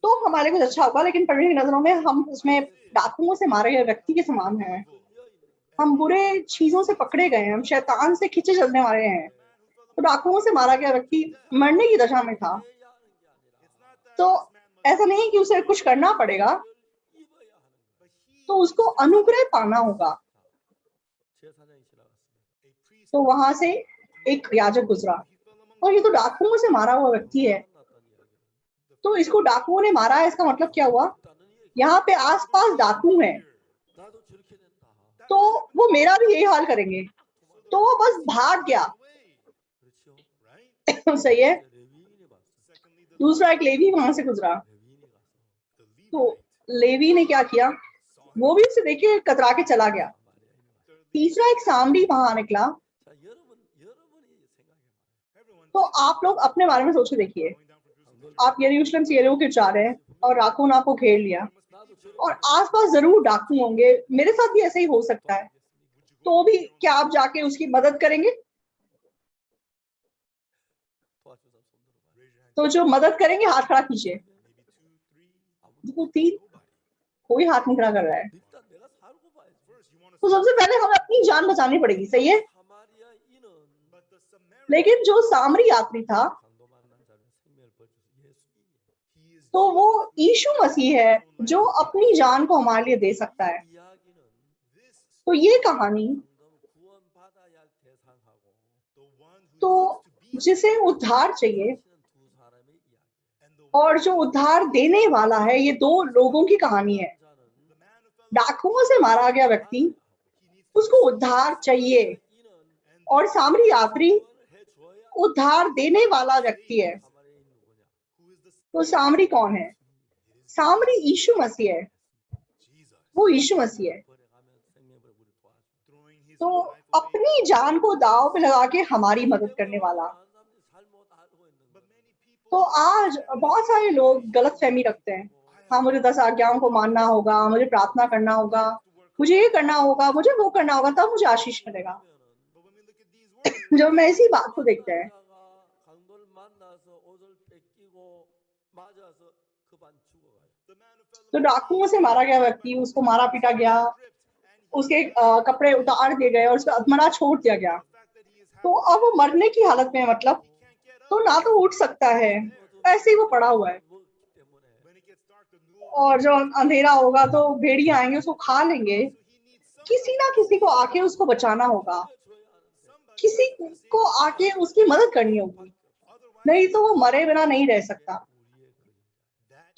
तो हमारे कुछ अच्छा होगा, लेकिन परमेश्वर की नजरों में हम उसमें डाकुओं से मारे गए व्यक्ति के समान हैं। हम बुरे चीजों से पकड़े गए हैं, हम शैतान से खींचे चलने वाले हैं। तो डाकुओं से मारा गया व्यक्ति मरने की दशा में था। तो ऐसा नहीं कि उसे कुछ करना पड़ेगा, तो उसको अनुग्रह पाना होगा। तो वहां से एक याजक गुजरा और ये तो डाकुओं से मारा हुआ व्यक्ति है। तो इसको डाकुओं ने मारा है, इसका मतलब क्या हुआ? यहाँ पे आसपास डाकू हैं, 나도 저렇게 된다. तो वो मेरा भी यही हाल करेंगे। तो वो बस भाग गया। 그렇죠? सही है। 이제 레위인이 봤어. दूसरा एक लेवी वहां से गुजरा, 레위인이 가서 तो लेवी ने क्या किया? वो भी उसे देख के कतरा के चला गया। तीसरा एक सामरी वहां निकला। 자, 여러분이 생각해 तो आप लोग अपने बारे में सोच के देखिए, आप यरूशलेम से यरीहो के जा रहे हैं और डाकुओं ने आपको घेर लिया 나도 और आसपास जरूर डाकू होंगे, मेरे साथ भी ऐसे ही हो सकता है, तो भी क्या आप जाके उसकी मदद करेंगे? 도와주사 손 들어봐. तो जो मदद करेंगे हाथ खड़ा कीजिए। देखो 3 कोई हाथ नहीं खड़ा कर रहा है। 일단 내가 살고 봐야지. तो सबसे पहले हमें अपनी जान बचानी पड़ेगी, सही है। 사마리아인은 लेकिन जो सामरी यात्री था, 강도 만난 자는 생명을 버려서 예수님이야. तो वो यीशु मसीह है जो अपनी जान को हमारे लिए दे सकता है। 이야기는 तो ये कहानी, 강도는 구원받아야 할 대상하고 तो जिसे उद्धार चाहिए 하시는 두 사람의 이야기. और जो उद्धार देने वाला है, ये 2 लोगों की कहानी है। 자는 डाकुओं से मारा गया व्यक्ति, उसको उद्धार चाहिए, 이는 और सामरी यात्री 구원을 해줘야 उद्धार देने वाला व्यक्ति है। 사마리아인 누구냐? तो सामरी कौन है? सामरी यीशु मसीह है, वो यीशु मसीह है। 버려가면 생명을 우리 도와줘. तो अपनी जान को दांव पे लगा के हमारी मदद करने वाला। 많은 사람들이 잘못 알고 있는 तो आज बहुत सारे लोग गलत फहमी रखते हैं, हाँ मुझे 10 आज्ञाओं को मानना होगा, मुझे प्रार्थना करना होगा, मुझे ये करना होगा, मुझे वो करना होगा, तब मुझे आशीष मिलेगा। जब मैं इसी बात को देखते हैं, 강도를 만나서 옷을 뺏기고 맞아서 그반 죽어가요. तो डाकुओं से मारा गया व्यक्ति, उसको मारा पीटा गया, उसके कपड़े उतार दिए गए और उसको अधमरा छोड़ दिया गया। तो अब वो मरने की हालत में है, मतलब तो ना तो उठ सकता है, ऐसे ही वो पड़ा हुआ है। 뭐 때문에 और जब अंधेरा होगा तो भेड़िया आएंगे, उसको खा लेंगे। किसी ना किसी को आके उसको बचाना होगा, किसी को आके उसकी मदद करनी होगी, नहीं तो वो मरे बिना नहीं रह सकता।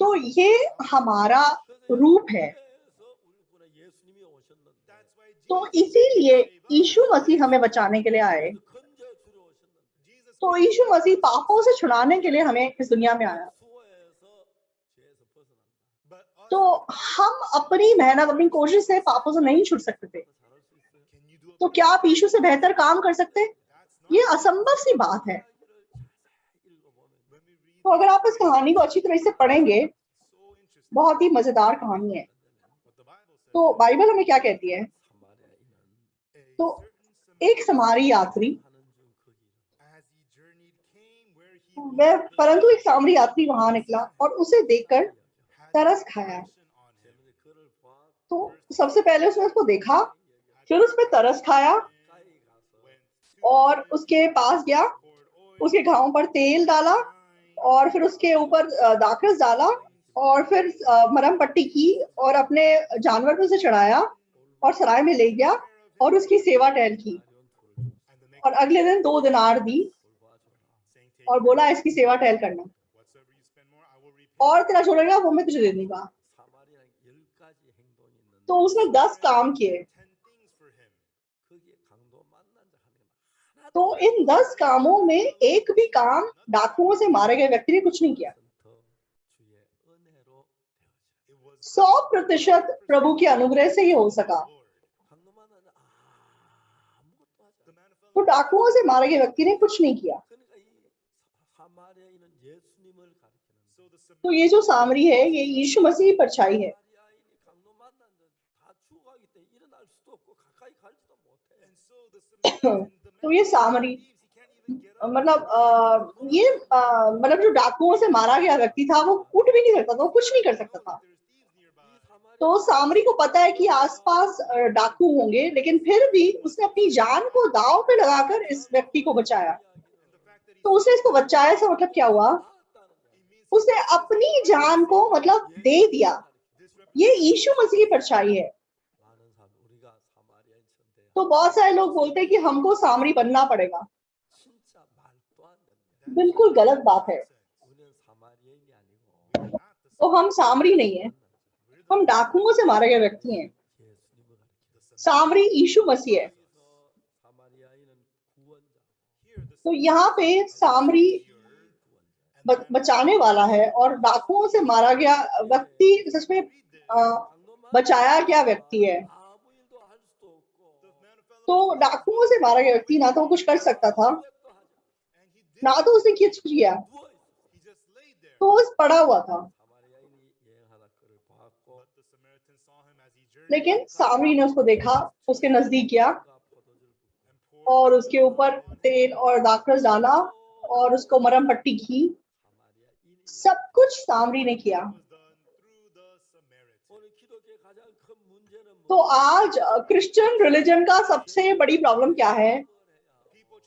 तो ये हमारा रूप है। 예수님이 오셨는데 तो इसीलिए यीशु मसीह हमें बचाने के लिए आए। 건져 주러 오셨는데 तो यीशु मसीह पापों से छुड़ाने के लिए हमें इस दुनिया में आया। 수호에서 죄에서 벗어난다. तो हम अपनी मेहनत, अपनी कोशिश से पापों से नहीं छुट सकते थे। 잘할 수 있어요? तो क्या आप यीशु से बेहतर काम कर सकते? ये असंभव सी बात है। 읽어보면 तो अगर आप इस कहानी को अच्छी तरह से पढ़ेंगे, बहुत ही मजेदार कहानी है। तो बाइबल हमें क्या कहती है? 사마리아인은 तो एक समारी यात्री, 하는 중 거기로 वह परंतु एक सामरी यात्री वहां निकला और उसे देखकर तरस खाया। 때문에 그를 봐 तो सबसे पहले उसने उसको देखा, फिर उस पर तरस खाया 가까이 가서 और उसके पास गया, उसके घावों पर तेल डाला और फिर उसके ऊपर दाखरस डाला और फिर मरहम पट्टी की और अपने जानवर पर उसे चढ़ाया और सराय में ले गया और उसकी सेवा टहल की। और अगले दिन 2 दिनार दी और बोला इसकी सेवा टहल करना, और तेरा जो लगेगा वो मैं तुझे दे दूंगा। 사마리아는 10가지 행동이 있는데 तो उसने 10 काम किए। 거기에 강도 만난 자 하는 게 तो इन 10 कामों में एक भी काम डाकुओं से मारे गए व्यक्ति ने कुछ नहीं किया। 100% 주의 은혜로 되어져. 100% प्रभु के अनुग्रह से ही हो सका। 강도 만난 자 아무것도 하지 않아. तो डाकुओं से मारे गए व्यक्ति ने कुछ नहीं किया। 그러니까 이 사마리아인은 예수님을 가리키는 तो ये जो सामरी है, ये यीशु मसीह की परछाई है। 사마리아인이 강도 만난 자 다 죽어가기 때문에 일어날 수도 없고 가까이 갈지도 못해. तो ये सामरी मतलब ये मतलब जो डाकुओं से मारा गया व्यक्ति था, वो उठ भी नहीं सकता था, वो कुछ नहीं कर सकता था। तो सामरी को पता है कि आसपास डाकू होंगे, लेकिन फिर भी उसने अपनी जान को दांव पे लगाकर इस व्यक्ति को बचाया। तो उसने इसको बचाया, इसका मतलब क्या हुआ? उसने अपनी जान को मतलब दे दिया। ये यीशु मसीह की परछाई है। 많은 사람 우리가 사마리아인처럼 तो बहुत सारे लोग बोलते हैं कि हमको सामरी बनना पड़ेगा। 진짜 말도 안 된다. बिल्कुल गलत बात है। 우리는 사마리아인이 아니고 तो हम सामरी नहीं है, हम डाकुओं से मारे गए व्यक्ति हैं। सामरी यीशु मसीह है। तो यहाँ पे सामरी बचाने वाला है और डाकुओं से मारा गया व्यक्ति सच में बचाया गया व्यक्ति है। तो डाकुओं से मारा गया व्यक्ति ना तो वो कुछ कर सकता था, ना तो उसने कुछ किया, तो वो पड़ा हुआ था। लेकिन सामरी ने उसको देखा, उसके नजदीक गया और उसके ऊपर तेल और दाखरस डाला और उसको मरहम पट्टी की। सब कुछ सामरी ने किया। तो आज क्रिश्चियन रिलीजन का सबसे बड़ी प्रॉब्लम क्या है?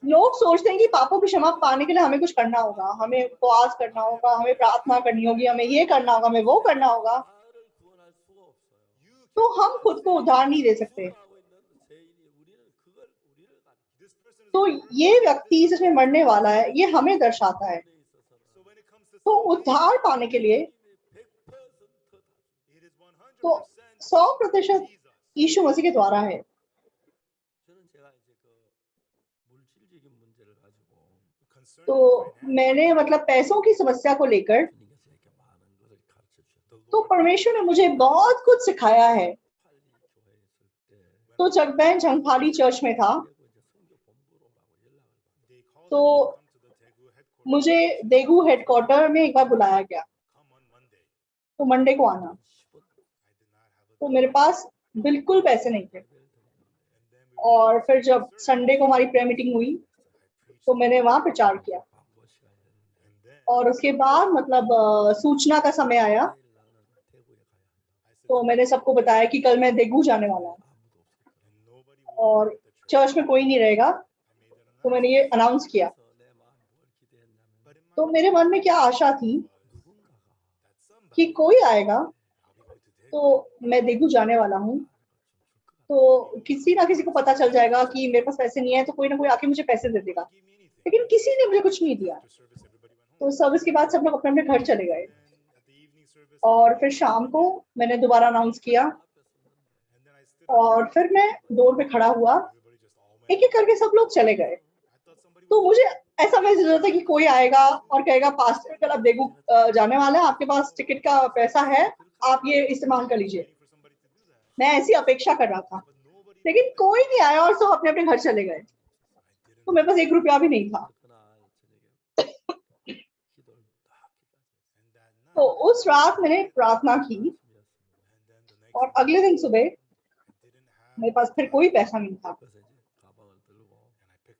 लोग सोचते हैं कि पापों की क्षमा पाने के लिए हमें कुछ करना होगा, हमें उपवास करना होगा, हमें प्रार्थना करनी होगी, हमें ये करना होगा, हमें वो करना होगा। तो हम खुद को उद्धार नहीं दे सकते। तो ये व्यक्ति जिसमें मरने वाला है, ये हमें दर्शाता है। तो उद्धार पाने के लिए तो 100% यीशु मसीह के द्वारा है। तो मैंने मतलब पैसों की समस्या को लेकर तो परमेश्वर ने मुझे बहुत कुछ सिखाया है। तो जब मैं झंगफाली चर्च में था तो मुझे देगू हेडक्वार्टर में एक बार बुलाया गया, तो मंडे को आना। तो मेरे पास बिल्कुल पैसे नहीं थे और फिर जब संडे को हमारी प्रेयर मीटिंग हुई तो मैंने वहां प्रचार किया और उसके बाद मतलब सूचना का समय आया तो मैंने सबको बताया कि कल मैं देगू जाने वाला हूँ और चर्च में कोई नहीं रहेगा। तो मैंने ये अनाउंस किया। तो मेरे मन में क्या आशा थी कि कोई आएगा, तो मैं देगू जाने वाला हूँ, तो किसी ना किसी को पता चल जाएगा कि मेरे पास पैसे नहीं है, तो कोई ना कोई आके मुझे पैसे दे देगा। लेकिन किसी ने मुझे कुछ नहीं दिया। तो सर्विस के बाद सब लोग अपने अपने घर चले गए और फिर शाम को मैंने दोबारा अनाउंस किया और फिर मैं डोर पे खड़ा हुआ, एक एक करके सब लोग चले गए। तो मुझे ऐसा मैसेज होता है कि कोई आएगा और कहेगा पास्टर कल आप देगू जाने वाले हैं, आपके पास टिकट का पैसा है, आप ये इस्तेमाल कर लीजिए। मैं ऐसी अपेक्षा कर रहा था, लेकिन कोई नहीं आया और सब अपने अपने घर चले गए। तो मेरे पास 1 रुपया भी नहीं था। तो उस रात मैंने प्रार्थना की और अगले दिन सुबह मेरे पास फिर कोई पैसा नहीं था।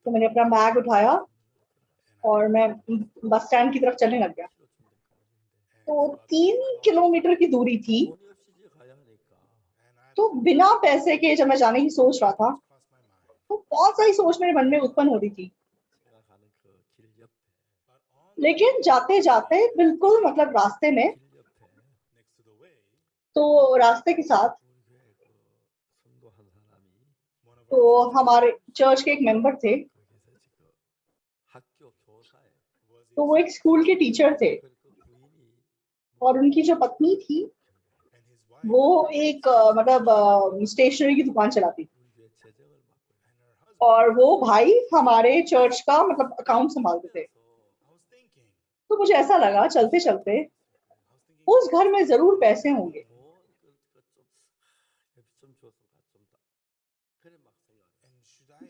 तो मैंने अपना बैग उठाया और मैं बस स्टैंड की तरफ चलने लग गया। तो 3 किलोमीटर की दूरी थी। तो बिना पैसे के जब मैं जाने की सोच रहा था तो बहुत सारी सोच मेरे मन में उत्पन्न हो रही थी। लेकिन जाते जाते बिल्कुल मतलब रास्ते में, तो रास्ते के साथ तो हमारे चर्च के एक मेंबर थे, तो वो एक स्कूल के टीचर थे और उनकी जो पत्नी थी वो एक मतलब स्टेशनरी की दुकान चलाती और वो भाई हमारे चर्च का मतलब अकाउंट संभालते थे। तो मुझे ऐसा लगा चलते चलते उस घर में जरूर पैसे होंगे।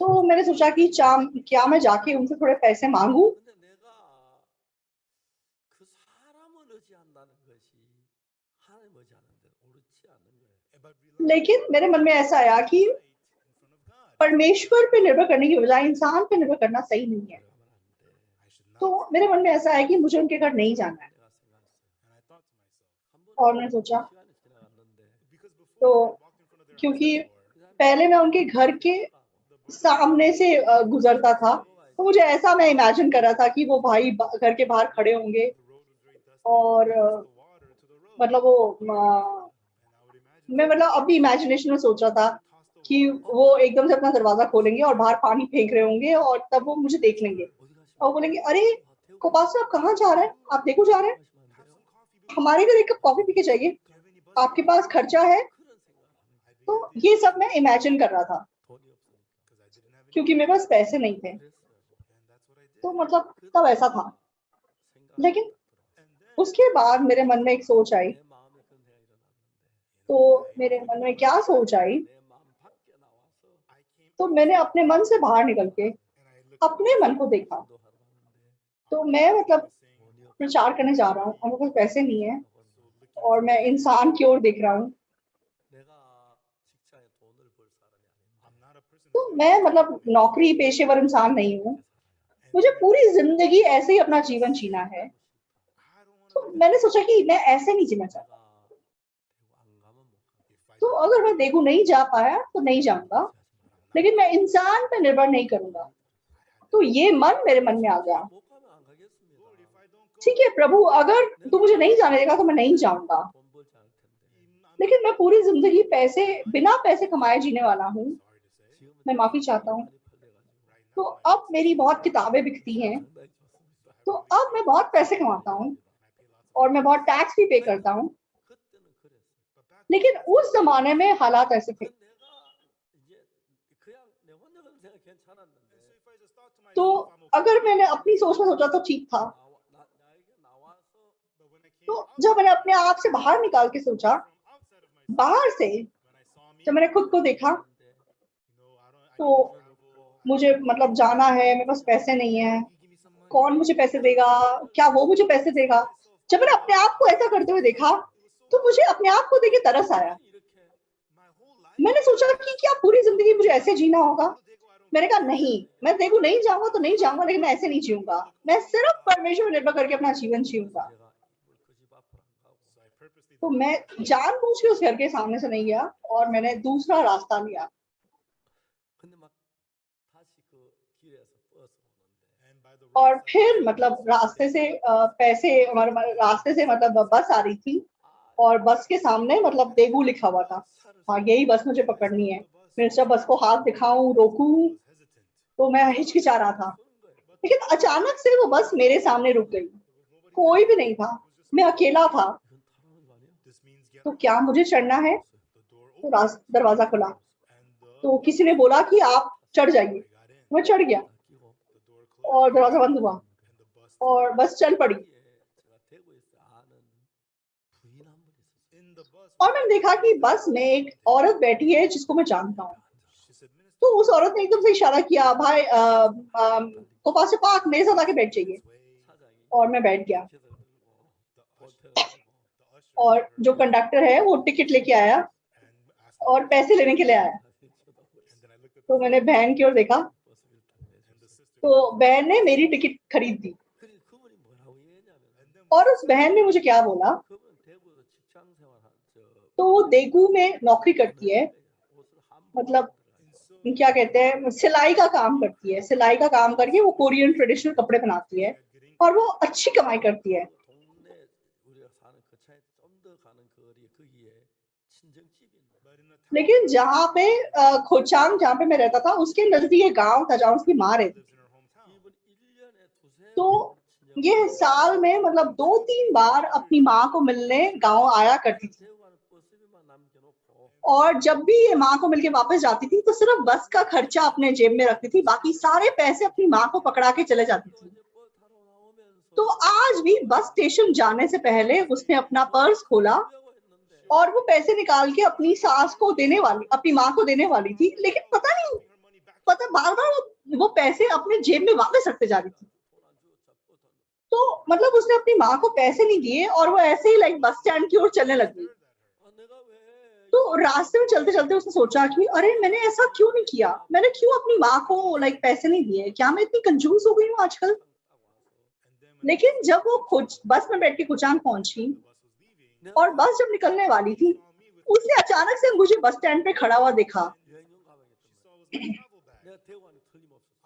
तो मैंने सोचा कि क्या मैं जाके उनसे थोड़े पैसे मांगू। लेकिन मेरे मन में ऐसा आया कि परमेश्वर पे निर्भर करने की बजाय इंसान पे निर्भर करना सही नहीं है। तो मेरे मन में ऐसा है कि मुझे उनके घर नहीं जाना है। और मैंने सोचा तो क्योंकि पहले मैं उनके घर के सामने से गुजरता था, तो मुझे ऐसा मैं इमेजिन कर रहा था कि वो भाई घर के बाहर खड़े होंगे और मतलब वो मैं मतलब अभी इमेजिनेशन में सोच रहा था कि वो एकदम से अपना दरवाजा खोलेंगे और बाहर पानी फेंक रहे होंगे और तब वो मुझे देख लेंगे और बोलेंगे अरे कोपास आप कहाँ जा रहे हैं, आप देखो जा रहे हैं। हमारे घर एक कप कॉफी पी के जाइए, आपके पास खर्चा है। तो ये सब मैं इमेजिन कर रहा था क्योंकि मेरे पास पैसे नहीं थे। तो मतलब तब ऐसा था। लेकिन उसके बाद मेरे मन में एक सोच आई। तो मेरे मन में क्या सोच आई, तो मैंने अपने मन से बाहर निकल के अपने मन को देखा। तो मैं मतलब प्रचार करने जा रहा हूँ और मेरे पास पैसे नहीं है और मैं इंसान की ओर देख रहा हूँ। तो मैं मतलब नौकरी पेशेवर इंसान नहीं हूँ, मुझे पूरी जिंदगी ऐसे ही अपना जीवन जीना है। तो मैंने सोचा कि मैं ऐसे नहीं जीना चाहता। तो अगर मैं देगू नहीं जा पाया तो नहीं जाऊंगा, लेकिन मैं इंसान पे निर्भर नहीं करूंगा। तो ये मन मेरे मन में आ गया, ठीक है प्रभु, अगर तू मुझे नहीं जाने देगा तो मैं नहीं जाऊंगा, लेकिन मैं पूरी जिंदगी पैसे बिना पैसे कमाए जीने वाला हूँ, मैं माफी चाहता हूँ। तो अब मेरी बहुत किताबें बिकती हैं, तो अब मैं बहुत पैसे कमाता हूँ और मैं बहुत टैक्स भी पे करता हूँ, लेकिन उस जमाने में हालात ऐसे थे। तो अगर मैंने अपनी सोच में सोचा तो ठीक था। तो जब मैंने अपने आप से बाहर निकाल के सोचा, बाहर से जब मैंने खुद को देखा, तो मुझे मतलब जाना है, मेरे पास पैसे नहीं है, कौन मुझे पैसे देगा, क्या वो मुझे पैसे देगा। जब मैंने अपने आप को ऐसा करते हुए देखा तो मुझे अपने आप को देख के तरस आया। मैंने सोचा कि क्या पूरी जिंदगी मुझे ऐसे जीना होगा। मैंने कहा नहीं, मैं देखो नहीं जाऊंगा तो नहीं जाऊंगा, लेकिन मैं ऐसे नहीं जीऊंगा। मैं सिर्फ परमेश्वर पर निर्भर करके अपना जीवन जीऊंगा। तो मैं जानबूझ के उस घर के सामने से नहीं गया और मैंने दूसरा रास्ता लिया। और फिर मतलब रास्ते से पैसे हमारे रास्ते से मतलब बस आ रही थी और बस के सामने मतलब देगू लिखा हुआ था। हाँ, यही बस मुझे पकड़नी है। मैं जब बस को हाथ दिखाऊं, रोकूं, तो मैं हिचकिचा रहा था। लेकिन अचानक से वो बस मेरे सामने रुक गई। कोई भी नहीं था, मैं अकेला था। तो क्या मुझे चढ़ना है? तो दरवाजा खुला, तो किसी ने बोला कि आप चढ़ जाइए। मैं चढ़ गया और दरवाजा बंद हुआ और बस चल पड़ी। और मैंने देखा कि बस में एक औरत बैठी है जिसको मैं जानता हूँ। तो उस औरत ने एकदम से इशारा किया, भाई कोपा से पाक मेरे साथ आके बैठ जाइए। और मैं बैठ गया और जो कंडक्टर है वो टिकट लेके आया और पैसे लेने के लिए आया। तो मैंने बहन की ओर देखा, तो बहन ने मेरी टिकट खरीद दी। और उस बहन ने मुझे क्या बोला, तो वो देगू में नौकरी करती है, मतलब क्या कहते हैं, सिलाई का काम करती है। सिलाई का काम करके वो कोरियन ट्रेडिशनल कपड़े बनाती है और वो अच्छी कमाई करती है। लेकिन जहाँ पे खोचांग जहाँ पे मैं रहता था उसके नजदीक एक गांव था जहाँ उसकी माँ रहती थी। तो ये साल में मतलब 2-3 बार अपनी माँ को मिलने गांव आया करती थी। और जब भी ये माँ को मिलके वापस जाती थी तो सिर्फ बस का खर्चा अपने जेब में रखती थी, बाकी सारे पैसे अपनी माँ को पकड़ा के चले जाती थी। तो आज भी बस स्टेशन जाने से पहले उसने अपना पर्स खोला और वो पैसे निकाल के अपनी सास को देने वाली, अपनी माँ को देने वाली थी, लेकिन पता बार बार वो पैसे अपने जेब में वापस रखते जा रही थी। तो मतलब उसने अपनी माँ को पैसे नहीं दिए और वो ऐसे ही लाइक बस स्टैंड की ओर चलने लगी। तो रास्ते में चलते चलते उसने सोचा कि अरे मैंने ऐसा क्यों नहीं किया, मैंने क्यों अपनी माँ को लाइक पैसे नहीं दिए, क्या मैं इतनी कंजूस हो गई हूँ आजकल। लेकिन जब वो बस में बैठ के कुचांग पहुंची और बस जब निकलने वाली थी, उसने अचानक से मुझे बस स्टैंड पे खड़ा हुआ देखा।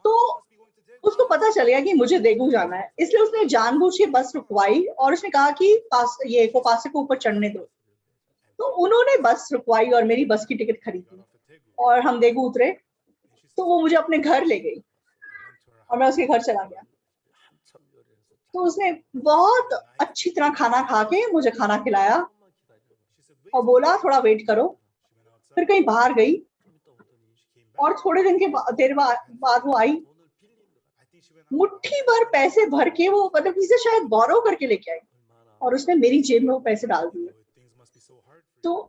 तो उसको पता चल गया कि मुझे देगू जाना है, इसलिए उसने जानबूझ के बस रुकवाई और उसने कहा कि ये कोपासे को ऊपर चढ़ने दो। तो उन्होंने बस रुकवाई और मेरी बस की टिकट खरीदी और हम देगू उतरे। तो वो मुझे अपने घर ले गई और मैं उसके घर चला गया। तो उसने बहुत अच्छी तरह खाना खा के मुझे खाना खिलाया और बोला थोड़ा वेट करो। फिर कहीं बाहर गई और थोड़े दिन के देर बाद वो आई, मुट्ठी भर पैसे भर के, वो मतलब किसी से शायद बोरो करके लेके आई और उसने मेरी जेब में वो पैसे डाल दिए। तो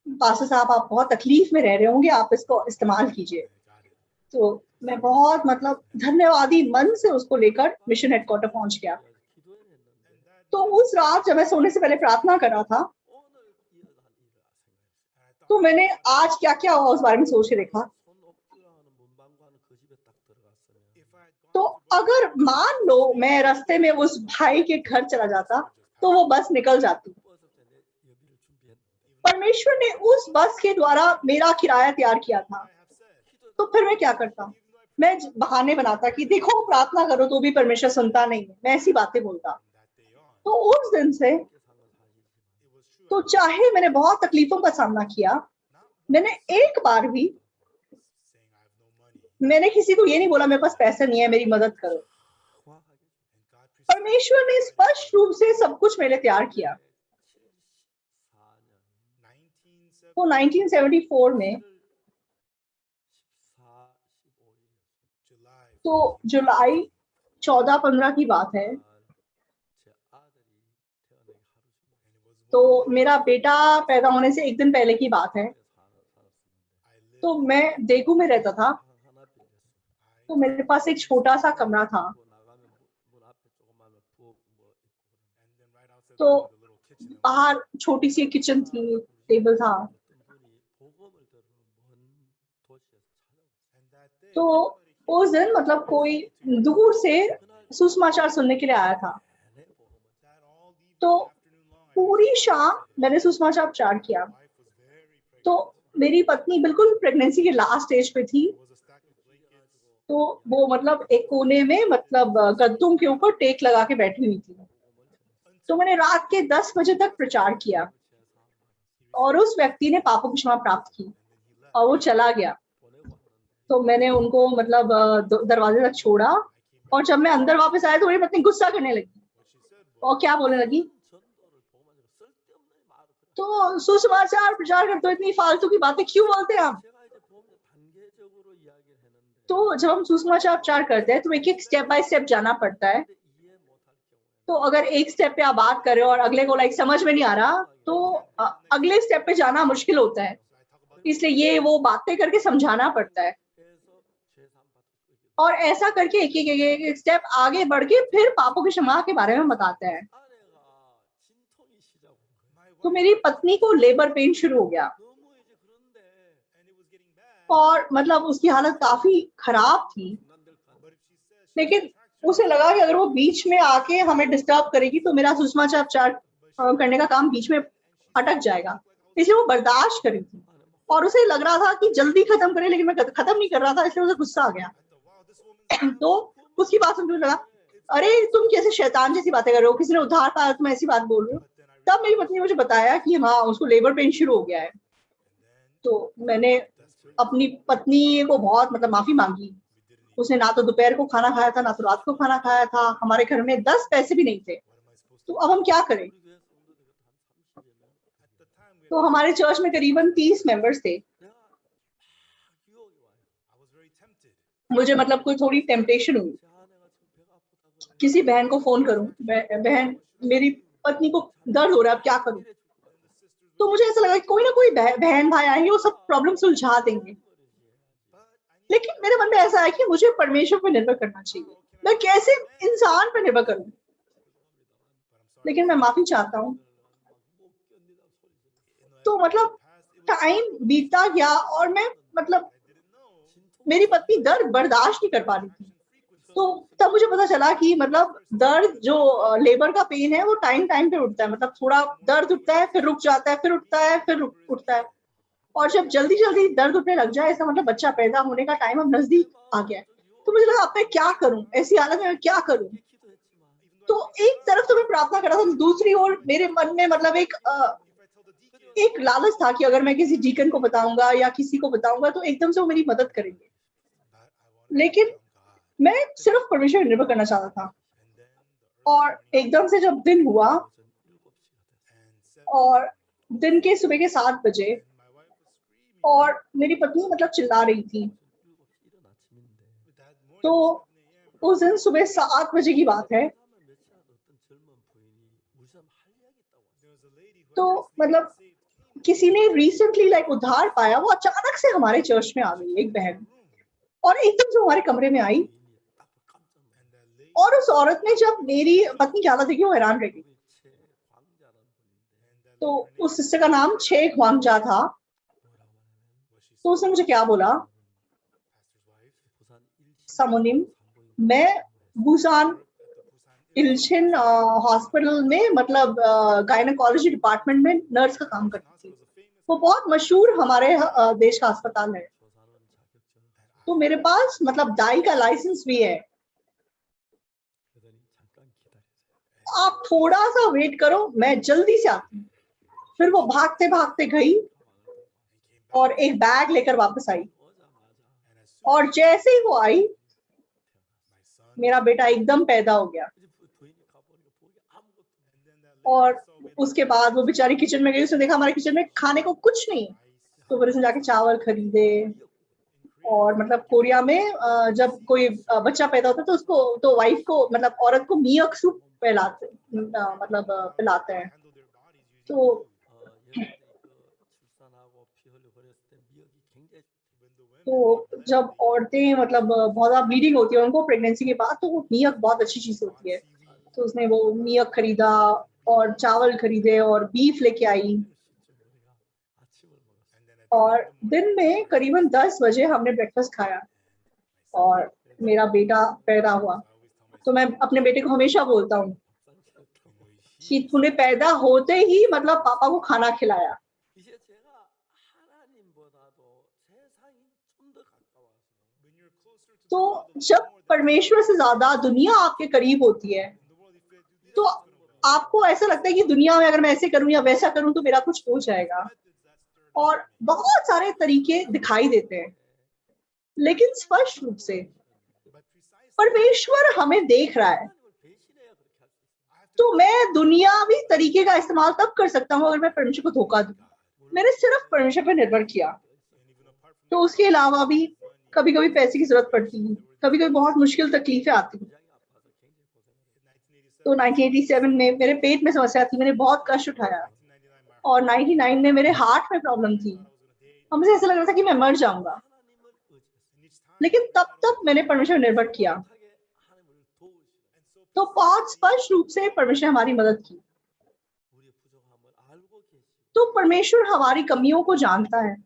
पास्टर साहब, आप बहुत तकलीफ में रह रहे होंगे, आप इसको इस्तेमाल कीजिए। तो मैं बहुत मतलब धन्यवादी मन से उसको लेकर मिशन हेडक्वार्टर पहुंच गया। तो उस रात जब मैं सोने से पहले प्रार्थना कर रहा था, तो मैंने आज क्या क्या हुआ उस बारे में सोच के देखा। तो अगर मान लो मैं रास्ते में उस भाई के घर चला जाता तो वो बस निकल जाती। परमेश्वर ने उस बस के द्वारा मेरा किराया तैयार किया था। तो फिर मैं क्या करता? मैं बहाने बनाता कि देखो प्रार्थना करो तो भी परमेश्वर सुनता नहीं है, मैं ऐसी बातें बोलता। तो उस दिन से तो चाहे मैंने बहुत तकलीफों का सामना किया, मैंने एक बार भी मैंने किसी को ये नहीं बोला मेरे पास पैसा नहीं है, मेरी मदद करो। परमेश्वर ने स्पष्ट रूप से सब कुछ मेरे लिए तैयार किया। तो 1974 में तो जुलाई 14-15 की बात है। तो मेरा बेटा पैदा होने से एक दिन पहले की बात है। तो मैं देगू में रहता था। तो मेरे पास एक छोटा सा कमरा था। तो बाहर छोटी सी किचन थी, टेबल था। तो उस दिन मतलब कोई दूर से सुसमाचार सुनने के लिए आया था। तो पूरी शाम मैंने सुसमाचार किया। तो मेरी पत्नी बिल्कुल प्रेगनेंसी के लास्ट स्टेज पे थी। तो वो मतलब एक कोने में मतलब गद्दों के ऊपर टेक लगा के बैठी हुई थी। तो मैंने रात के 10 बजे तक प्रचार किया और उस व्यक्ति ने पापों की क्षमा प्राप्त की और वो चला गया। तो मैंने उनको मतलब दरवाजे तक छोड़ा और जब मैं अंदर वापस आया तो मेरी पत्नी गुस्सा करने लगी और क्या बोलने लगी, तो सुसमाचार प्रचार करते हो इतनी फालतू की बातें क्यों बोलते हैं आप? तो जब हम सुसमाचार प्रचार करते हैं तो एक एक स्टेप बाय स्टेप जाना पड़ता है। तो अगर एक स्टेप पे आप बात कर रहे हो और अगले को लाइक समझ में नहीं आ रहा तो अगले स्टेप पे जाना मुश्किल होता है। इसलिए ये वो बातें करके समझाना पड़ता है और ऐसा करके एक स्टेप आगे बढ़ के फिर पापों की क्षमा के बारे में बताते हैं। तो मेरी पत्नी को लेबर पेन शुरू हो गया और मतलब उसकी हालत काफी खराब थी। लेकिन उसे लगा कि अगर वो बीच में आके हमें डिस्टर्ब करेगी तो मेरा सुसमाचार करने का काम बीच में अटक जाएगा, इसलिए वो बर्दाश्त करी थी और उसे लग रहा था कि जल्दी खत्म करे, लेकिन मैं खत्म नहीं कर रहा था, इसलिए उसे गुस्सा आ गया। तो उसकी बात सुन के लगा, अरे तुम कैसे शैतान जैसी बातें कर रहे हो, किसी ने उद्धार पाया तुम ऐसी बात बोल रहे हो। तब मेरी पत्नी ने मुझे बताया कि हाँ उसको लेबर पेन शुरू हो गया है। तो मैंने अपनी पत्नी को बहुत मतलब माफी मांगी। उसने ना तो दोपहर को खाना खाया था ना तो रात को खाना खाया था। हमारे घर में 10 पैसे भी नहीं थे। तो अब हम क्या करें? तो हमारे चर्च में करीबन 30 मेंबर्स थे। मुझे मतलब कोई थोड़ी टेम्पटेशन हुई किसी बहन को फोन करूं, बहन मेरी पत्नी को दर्द हो रहा है, अब क्या करूं? तो मुझे ऐसा लगा कि कोई ना कोई बहन भाई आएंगे, वो सब प्रॉब्लम सुलझा देंगे। लेकिन मेरे मन में ऐसा है कि मुझे परमेश्वर पर निर्भर करना चाहिए। मैं कैसे इंसान पर निर्भर करूं? लेकिन मैं माफी चाहता हूं। तो मतलब टाइम बीतता गया और मैं मतलब मेरी पत्नी दर्द बर्दाश्त नहीं कर पा रही थी। तो तब मुझे पता चला कि मतलब दर्द जो लेबर का पेन है वो टाइम पे उठता है। मतलब थोड़ा दर्द उठता है, फिर रुक जाता है, फिर उठता है, फिर उठता है। और जब जल्दी जल्दी दर्द उठने लग जाए, ऐसा मतलब बच्चा पैदा होने का टाइम अब नजदीक आ गया है। तो मुझे लगा अब मैं क्या करूं, ऐसी हालत में मैं क्या करूं? तो एक तरफ तो मैं प्रार्थना कर रहा था, दूसरी ओर मेरे मन में मतलब एक लालच था कि अगर मैं किसी डीकन को बताऊंगा या किसी को बताऊंगा तो एकदम से वो मेरी मदद करेंगे। लेकिन मैं सिर्फ परमेश्वर पर निर्भर करना चाहता था। और एकदम से जब दिन हुआ और दिन के सुबह के 7 बजे और मेरी पत्नी मतलब चिल्ला रही थी। तो उस दिन सुबह 7 बजे की बात है। तो मतलब किसी ने रिसेंटली उद्धार पाया, वो अचानक से हमारे चर्च में आ गई, एक बहन, और एकदम से हमारे कमरे में आई। और उस औरत ने जब मेरी पत्नी ज्यादा देखी, वो हैरान रह गई। तो उस सिस्टर का नाम छे ख्वांगजा था। तो उसने मुझे क्या बोला, सामोनिम, मैं बुसान इल्चिन हॉस्पिटल में मतलब गायनेकोलॉजी डिपार्टमेंट में नर्स का काम करती थी। वो बहुत मशहूर हमारे देश का अस्पताल है। तो मेरे पास मतलब दाई का लाइसेंस भी है। आप थोड़ा सा वेट करो, मैं जल्दी से आती हूँ। फिर वो भागते भागते गई और एक बैग लेकर वापस आई। और जैसे ही वो आई, मेरा बेटा एकदम पैदा हो गया। और उसके बाद वो बेचारी किचन में गई, उसने देखा हमारे किचन में खाने को कुछ नहीं। तो फिर उसने जाके चावल खरीदे। और मतलब कोरिया में जब कोई बच्चा पैदा होता है तो उसको, तो वाइफ को मतलब औरत को मियक सूप पिलाते, मतलब पिलाते हैं। तो जब औरतें मतलब बहुत ज़्यादा ब्लीडिंग होती है उनको प्रेगनेंसी के बाद, तो वो मियक बहुत अच्छी चीज़ होती है। तो उसने वो मियक खरीदा और चावल खरीदे और बीफ लेके आई। और दिन में करीबन 10 बजे हमने ब्रेकफास्ट खाया और मेरा बेटा पैदा हुआ। तो मैं अपने बेटे को हमेशा बोलता हूँ कि तूने पैदा होते ही मतलब पापा को खाना खिलाया। तो जब परमेश्वर से ज्यादा दुनिया आपके करीब होती है, तो आपको ऐसा लगता है कि दुनिया में अगर मैं ऐसे करूं या वैसा करूं तो मेरा कुछ हो जाएगा, और बहुत सारे तरीके दिखाई देते हैं। लेकिन स्पष्ट रूप से परमेश्वर हमें देख रहा है। तो मैं दुनियावी तरीके का इस्तेमाल तब कर सकता हूँ अगर मैं परमेश्वर को धोखा दूं। मैंने सिर्फ परमेश्वर पर निर्भर किया। तो उसके अलावा भी कभी कभी पैसे की जरूरत पड़ती है, कभी कभी बहुत मुश्किल तकलीफें आती हैं। तो 1987 में मेरे पेट में समस्या थी, मैंने बहुत कष्ट उठाया। और 99 में मेरे हार्ट में प्रॉब्लम थी, और मुझे ऐसा लग रहा था कि मैं मर जाऊंगा। लेकिन तब मैंने परमेश्वर पर निर्भर किया। तो बहुत स्पष्ट रूप से परमेश्वर ने हमारी मदद की। तो परमेश्वर हमारी कमियों को जानता है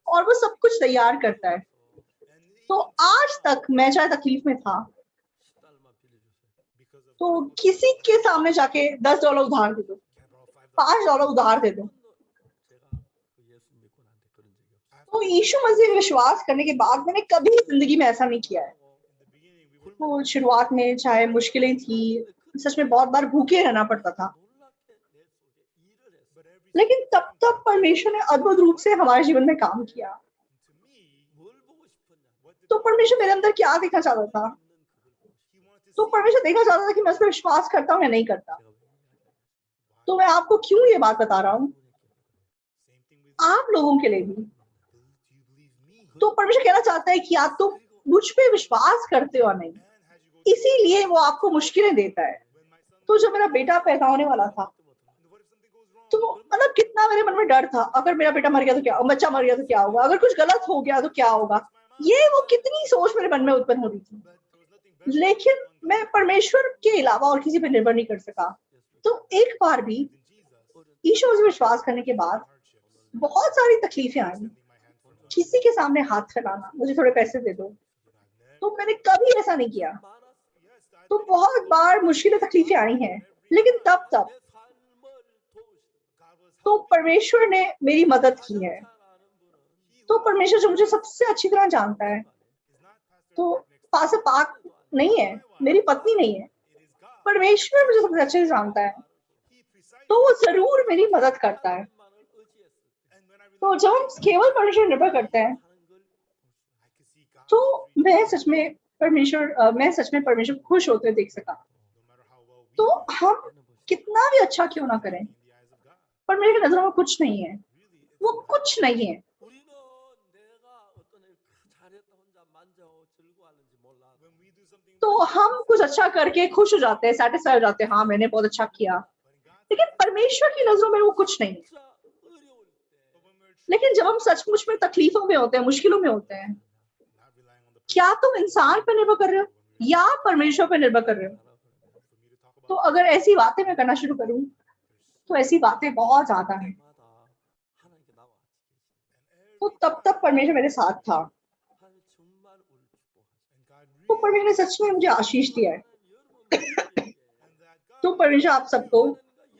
और वो सब कुछ तैयार करता है। तो आज तक मैं चाहे तकलीफ में था तो किसी के सामने जाके $10 उधार दे दो, $5 उधार दे दो, तो यीशु मसीह विश्वास करने के बाद मैंने कभी जिंदगी में ऐसा नहीं किया है। तो शुरुआत में चाहे मुश्किलें थी, सच में बहुत बार भूखे रहना पड़ता था, लेकिन तब परमेश्वर ने अद्भुत रूप से हमारे जीवन में काम किया। तो परमेश्वर मेरे अंदर क्या देखना चाहता था? तो परमेश्वर देखना चाहता था कि मैं उस पर विश्वास करता हूँ या नहीं करता। तो मैं आपको क्यों ये बात बता रहा हूँ, आप लोगों के लिए भी। तो परमेश्वर कहना चाहता है कि आप तो मुझ पे विश्वास करते हो नहीं, इसीलिए वो आपको मुश्किलें देता है। तो जब मेरा बेटा पैदा होने वाला था, तो मतलब कितना मेरे मन में डर था, अगर मेरा बेटा मर गया तो क्या, बच्चा मर गया तो क्या होगा, अगर कुछ गलत हो गया तो क्या होगा। ये वो कितनी सोच मेरे मन में उत्पन्न हो रही थी। लेकिन मैं परमेश्वर के अलावा और किसी पर निर्भर नहीं कर सका। तो एक बार भी यीशु मसीह विश्वास करने के बाद बहुत सारी तकलीफें आई। किसी के सामने हाथ फैलाना, मुझे थोड़े पैसे दे दो, तो मैंने कभी ऐसा नहीं किया। तो बहुत बार मुश्किलें तकलीफें आई हैं, लेकिन तब तो परमेश्वर ने मेरी मदद की है। तो परमेश्वर जो मुझे सबसे अच्छी तरह जानता है, तो पास पाक नहीं है, मेरी पत्नी नहीं है, परमेश्वर मुझे सबसे अच्छे से जानता है, तो वो जरूर मेरी मदद करता है। तो जब हम केवल परमेश्वर निर्भर करते हैं, तो मैं सच में परमेश्वर खुश होते देख सका। हम कितना भी अच्छा क्यों ना करें, पर मेरी नजरों में कुछ नहीं है, वो कुछ नहीं है। 우리는 내가 어떤 일 잘했다 혼자 만족하고 즐거워하는지 몰라. When we do something तो हम कुछ अच्छा करके खुश हो जाते हैं, सेटिस्फाई हो जाते हैं, हाँ मैंने बहुत अच्छा किया, लेकिन परमेश्वर की नजरों में वो कुछ नहीं है। 진짜 어려울 때 but when we're लेकिन जब हम सचमुच में तकलीफों में होते हैं, मुश्किलों में होते हैं, not relying on the क्या तुम इंसान पर निर्भर कर रहे हो या परमेश्वर पर निर्भर कर रहे हो? for me to talk about तो अगर ऐसी बातें मैं करना शुरू करूं तो ऐसी बातें बहुत ज्यादा हैं। 마다 하나님께 나와 तो तब परमेश्वर मेरे साथ था, 하나님 정말 우리를 축복하시고 and God तो really परमेश्वर ने सच में मुझे आशीष दिया है। 여러분 and that God तो परमेश्वर आप सबको,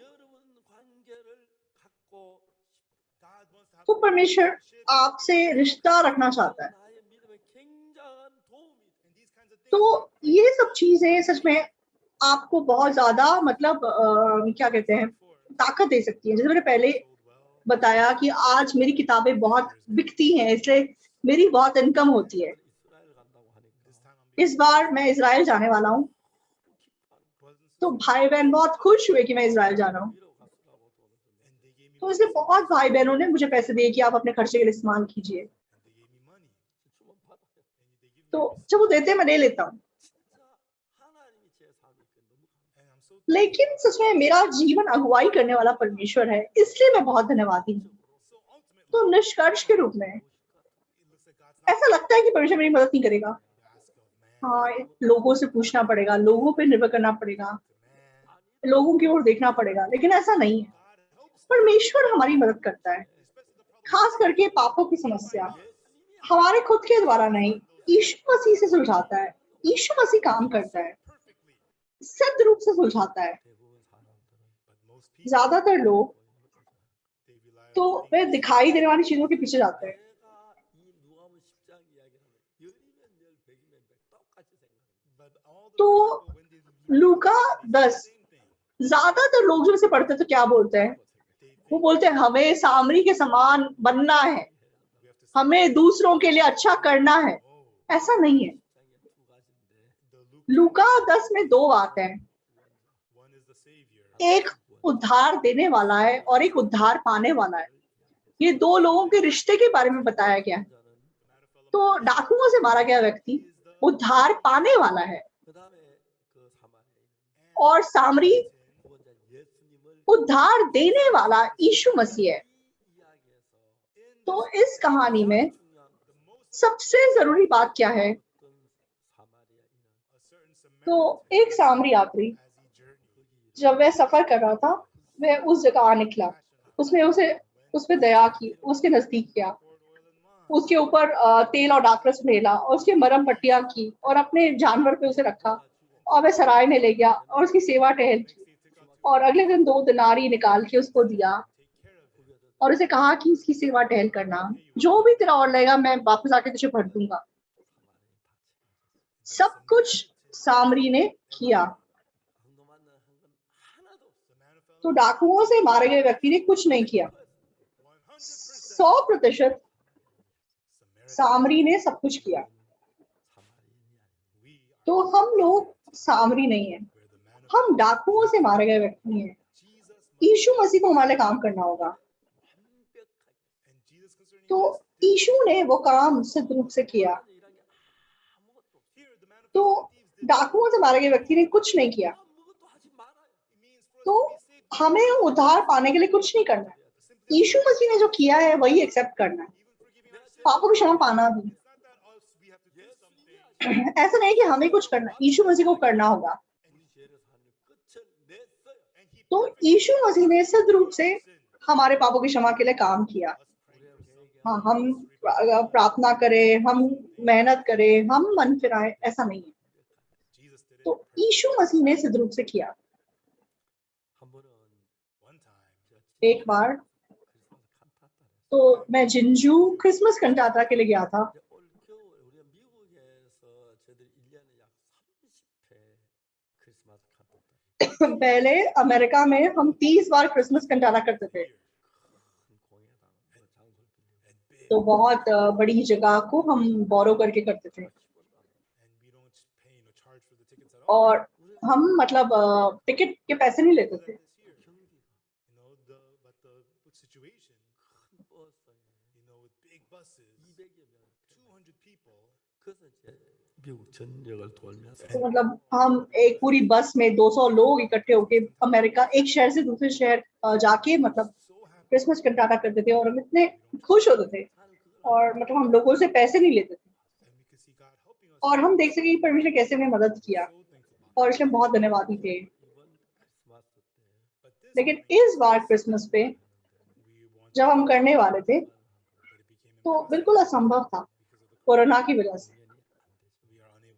여러분 관계를 갖고 God wants to have तो परमेश्वर आपसे रिश्ता रखना चाहता है। 나의 믿음에 굉장한 도움이 돼. and these kinds of things तो ये सब चीजें सच में आपको बहुत ज्यादा मतलब क्या कहते हैं, ताकत दे सकती है। जैसे मैंने पहले sold well बताया कि आज मेरी किताबें बहुत बिकती हैं, इसलिए मेरी बहुत इनकम होती है। 이스라엘 간다고 하니까 this time I'm इस बार मैं इजराइल जाने वाला हूँ, brothers and तो भाई बहन बहुत खुश हुए कि मैं इजराइल जा रहा हूँ। 위로 갔으라고 돈을 줬는데 and they gave me तो इसलिए बहुत भाई बहनों ने मुझे पैसे दिए कि आप अपने खर्चे के लिए इस्तेमाल कीजिए। and they gave me money 주문 받아요. and they give me तो जब वो देते हैं मैं ले लेता हूँ, 진짜 하나님이 제 삶에 있고 너무 감사해요. and I'm so लेकिन सच में मेरा जीवन अगुवाई करने वाला परमेश्वर है, इसलिए मैं बहुत धन्यवादी हूँ। so ultimately तो निष्कर्ष के रूप में it looks like God's not ऐसा लगता है कि परमेश्वर मेरी मदद नहीं करेगा। ask of man हाँ, लोगों से पूछना पड़ेगा, लोगों पे निर्भर करना पड़ेगा, to man लोगों की ओर देखना पड़ेगा, लेकिन ऐसा नहीं है। God helps परमेश्वर हमारी मदद करता है, especially the problem खास करके पापों की समस्या 예수님이 हमारे खुद के द्वारा नहीं, यीशु मसीह से सुलझाता है। यीशु मसीह काम करता है, perfectly सत्य रूप से सुलझाता है। 대부분 사람들은 but most people ज्यादातर लोग they rely तो on वे दिखाई देने वाली चीजों के पीछे जाते हैं। 내가 이 누가복음 10장 이야기를 하면 열이면 열 백이면 백 똑같이 생각합니다. but all the तो people when they Luka the 10 same thing ज्यादातर लोग जो इसे पढ़ते हैं तो क्या बोलते हैं? they वो think बोलते हैं हमें सामरी के समान बनना है, we have to say हमें दूसरों के लिए अच्छा करना है। oh ऐसा नहीं है। 10장에 두 가지인데 the Luke लूका 10 में दो बातें हैं, one is the savior एक उद्धार देने वाला है और एक उद्धार पाने वाला है। ये दो लोगों के रिश्ते के बारे में बताया गया है। तो डाकुओं से मारा गया व्यक्ति उद्धार पाने वाला है 그다음에 그 사마리아인 और सामरी 구원자 예수님을 उद्धार देने वाला यीशु मसीह है। 이 이야기에서 तो इस कहानी में 중요한 the most सबसे जरूरी बात क्या है? 어떤 사마리아인은 a certain तो Samaritan एक सामरी यात्री as he journeyed जब वह सफर कर रहा था, वह उस जगह आ निकला, उसने उस पे दया की, उसके नजदीक किया, poured oil and wine उसके ऊपर तेल और दाखरस ढेला और उसके मरम पट्टियां की और अपने जानवर पे उसे रखा और वह सराय में ले गया और उसकी सेवा टहल की और अगले दिन 2 दिनारी निकाल के उसको दिया take care of him और उसे कहा कि इसकी सेवा टहल करना, जो भी तेरा और लगेगा मैं वापस आके तुझे भर दूंगा। सब कुछ सामरी ने किया। 강도만 한 건 하나도 없어. the man who fell तो डाकुओं से मारे गए व्यक्ति ने कुछ नहीं किया। 100% 100% Samaritan सामरी ने सब कुछ किया। 사마리아인이 아니에요. we तो हम लोग सामरी नहीं है, were the man of हम डाकुओं से मारे गए व्यक्ति हैं। Jesus must यीशु मसीह को हमारे लिए काम करना होगा। 완벽하게 and Jesus concerning तो this यीशु ने वो काम सिद्ध रूप से किया। 일한 게 아무것도 없어. here the man of तो thieves did डाकुओं से मारे गए व्यक्ति ने कुछ नहीं किया। 아무것도 하지 말아요. it means for us तो to be saved हमें उद्धार पाने के लिए कुछ नहीं करना है। simply यीशु मसीह ने जो किया है वही एक्सेप्ट करना है, even forgiving our पापों की क्षमा पाना भी। it's not that us we have to do something ऐसा नहीं कि हमें कुछ करना है, यीशु मसीह को करना होगा। 우리 죄를 사는 끝을 냈어요. and he तो यीशु मसीह ने सिद्ध रूप से हमारे पापों की क्षमा के लिए काम किया। हाँ, हम प्रार्थना करें, हम मेहनत करें, हम मन फिराएं, ऐसा नहीं है। Jesus did it तो यीशु मसीह ने सिद्ध रूप से किया। 한 번은 one time 제가 एक बार 크리스마스 칸타타를 तो मैं जिंजू क्रिसमस कंटाटा के लिए गया था। 이제 올 겨울 우리가 미국에서 저희들 1년에 약 30회 크리스마스 칸타타 पहले अमेरिका में हम 30 बार क्रिसमस कंटाटा करते थे। 큰 공예당 장소를 빌리고 and big तो बहुत बड़ी जगह को हम बोरो करके करते थे and we don't pay no charge for the tickets at all और हम मतलब टिकट के पैसे नहीं लेते थे। But the situation, with big buses, 200 people. 그래서 이제 미국 전역을 돌면서 तो मतलब हम एक पूरी बस में 200 लोग इकट्ठे होके अमेरिका एक शहर से दूसरे शहर जाके मतलब क्रिसमस कंटाटा करते थे और हम इतने खुश होते थे और मतलब हम लोगों से पैसे नहीं लेते थे और हम देख सके कि परमेश्वर कैसे हमें मदद किया और इसलिए बहुत धन्यवादी थे। 이번 크리스마스 때 लेकिन इस बार क्रिसमस पे जब हम करने वाले थे तो बिल्कुल असंभव था कोरोना की वजह से,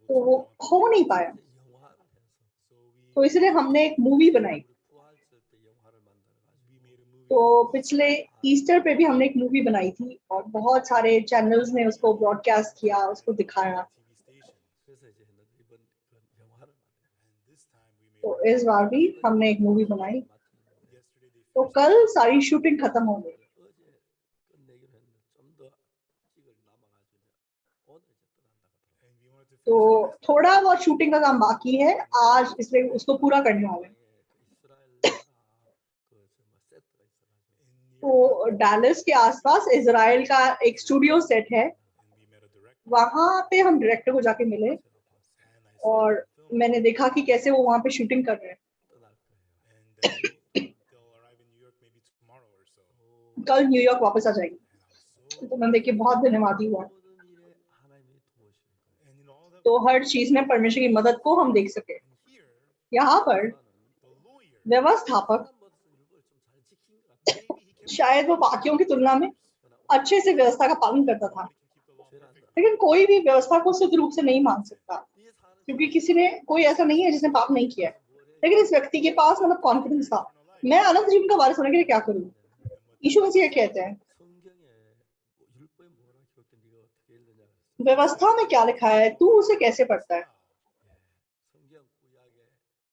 तो वो हो नहीं पाया। 영화를 해서 तो इसलिए हमने एक मूवी बनाई। 우리 부활절 때 영화를 만들어가지고 तो पिछले ईस्टर पे भी हमने एक मूवी बनाई थी और बहुत सारे चैनल्स ने उसको ब्रॉडकास्ट किया, उसको दिखाया। 그래서 이제 했는데 이번 그 영화를 तो इस बार भी हमने एक मूवी बनाई। yesterday तो कल सारी शूटिंग खत्म हो गई, 어제 끝내기로 했는데 좀 더 찍을 남아가지고 이제 오늘 이제 떠난다고 하더라고요. तो थोड़ा बहुत शूटिंग का काम बाकी है, आज इसलिए उसको पूरा करने वाले हैं। 이스라엘 그 정말 세트가 있어가지고 तो डैलस के आसपास इजराइल का एक स्टूडियो सेट है, वहां पे हम डायरेक्टर को जाके मिले और मैंने देखा कि कैसे वो वहां पे शूटिंग कर रहे हैं। 떠날 거예요. They'll arrive in New York maybe tomorrow or so. कल न्यूयॉर्क वापस आ जाएंगे। तो मैं देखिए बहुत धन्यवादी हुआ। 모든 일에 하나님이 도우시는 거예요. And in all that, तो हर चीज में परमेश्वर की मदद को हम देख सके। here, यहाँ पर the lawyer, व्यवस्थापक 사람으로서 율법을 좀 잘 지킨 것 같아요. maybe he kept शायद वो बाकियों की तुलना में अच्छे से व्यवस्था का पालन करता था, keep the law perfect. लेकिन कोई भी व्यवस्था को शुद्ध रूप से नहीं मान सकता 이 사람 क्योंकि किसी ने कोई ऐसा नहीं है जिसने पाप नहीं किया है। लेकिन इस व्यक्ति के पास मतलब कॉन्फिडेंस था, मैं अनंत जीवन का वारिस होने के लिए क्या करूं। यीशु मसीह कहते हैं 성경에 율법에 뭐라 기록된 네가 어떻게 읽느냐 그랬어요. व्यवस्था में क्या लिखा है, तू उसे कैसे पढ़ता है। 성경 구약에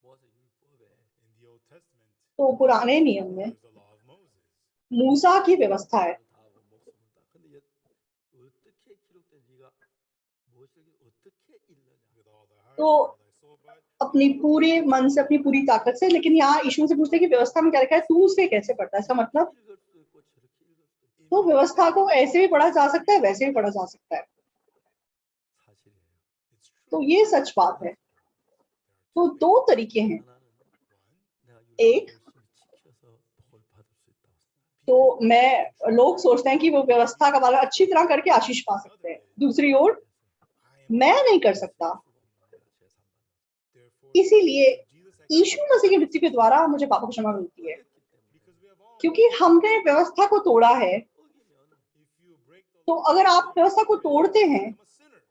모세 율법에 In the Old Testament, तो पुराने नियम में there's the law of Moses. मूसा की व्यवस्था है, 다 하고 목숨을 다. 근데 어떻게 기록된 네가 무엇을 어떻게 읽느냐. With all thy heart, तो all thy soul, but अपनी पूरे मन से अपनी पूरी ताकत से। लेकिन यहाँ यीशु से पूछते हैं कि व्यवस्था में क्या लिखा है, तू उसे कैसे पढ़ता है। इसका मतलब 읽을 수도 있고 저렇게 읽을 수도 있고 तो व्यवस्था को ऐसे भी पढ़ा जा सकता है, वैसे भी पढ़ा जा सकता है। 사실이에요. it's true. तो ये सच बात है। तो दो तरीके हैं। 하나는 내가 एक 율법을 열심히 지켜서 복을 받을 수 있다고 생각해요. तो मैं लोग सोचते हैं कि वो व्यवस्था का पालन अच्छी तरह करके आशीष पा सकते हैं। दूसरी ओर I am मैं नहीं कर सकता, therefore इसीलिए Jesus यीशु मसीह की मृत्यु के द्वारा मुझे पापों की क्षमा मिलती है। because we have all क्योंकि हमने व्यवस्था को तोड़ा है, if you break the तो law, अगर आप व्यवस्था को तोड़ते हैं I'm a sinner.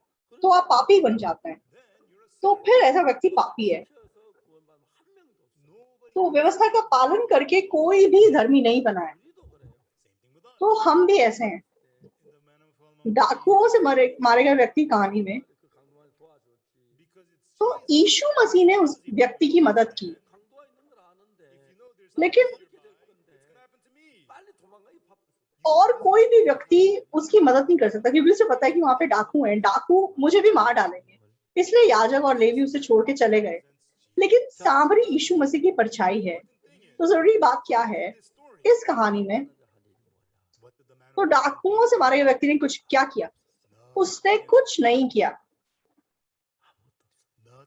तो आप पापी बन जाते हैं। Then you're a तो sinner. फिर ऐसा व्यक्ति पापी है। Nobody तो व्यवस्था का पालन करके कोई भी धर्मी नहीं बना है। 우리도 그래요. same thing with us. तो हम भी ऐसे हैं। In the man of Falmouth, डाकुओं से मारे गए व्यक्ति कहानी में 그 강도한테 도와줬지. because it's तो यीशु मसीह ने उस व्यक्ति की मदद की, 강도가 있는 걸 아는데 you know there's लेकिन something nearby, it's gonna happen to me. 빨리 도망가 이 밥. और कोई भी व्यक्ति उसकी मदद नहीं कर सकता क्योंकि उसे पता है कि वहां पे डाकू हैं, डाकू मुझे भी मार डालेंगे। इसलिए याजक और लेवी उसे छोड़ के चले गए। लेकिन सांवरी यीशु मसीह की परछाई है। तो जरूरी बात क्या है This story, इस कहानी में, what did the man तो of डाकुओं से मारे गए व्यक्ति ने कुछ क्या किया? उसने कुछ नहीं किया।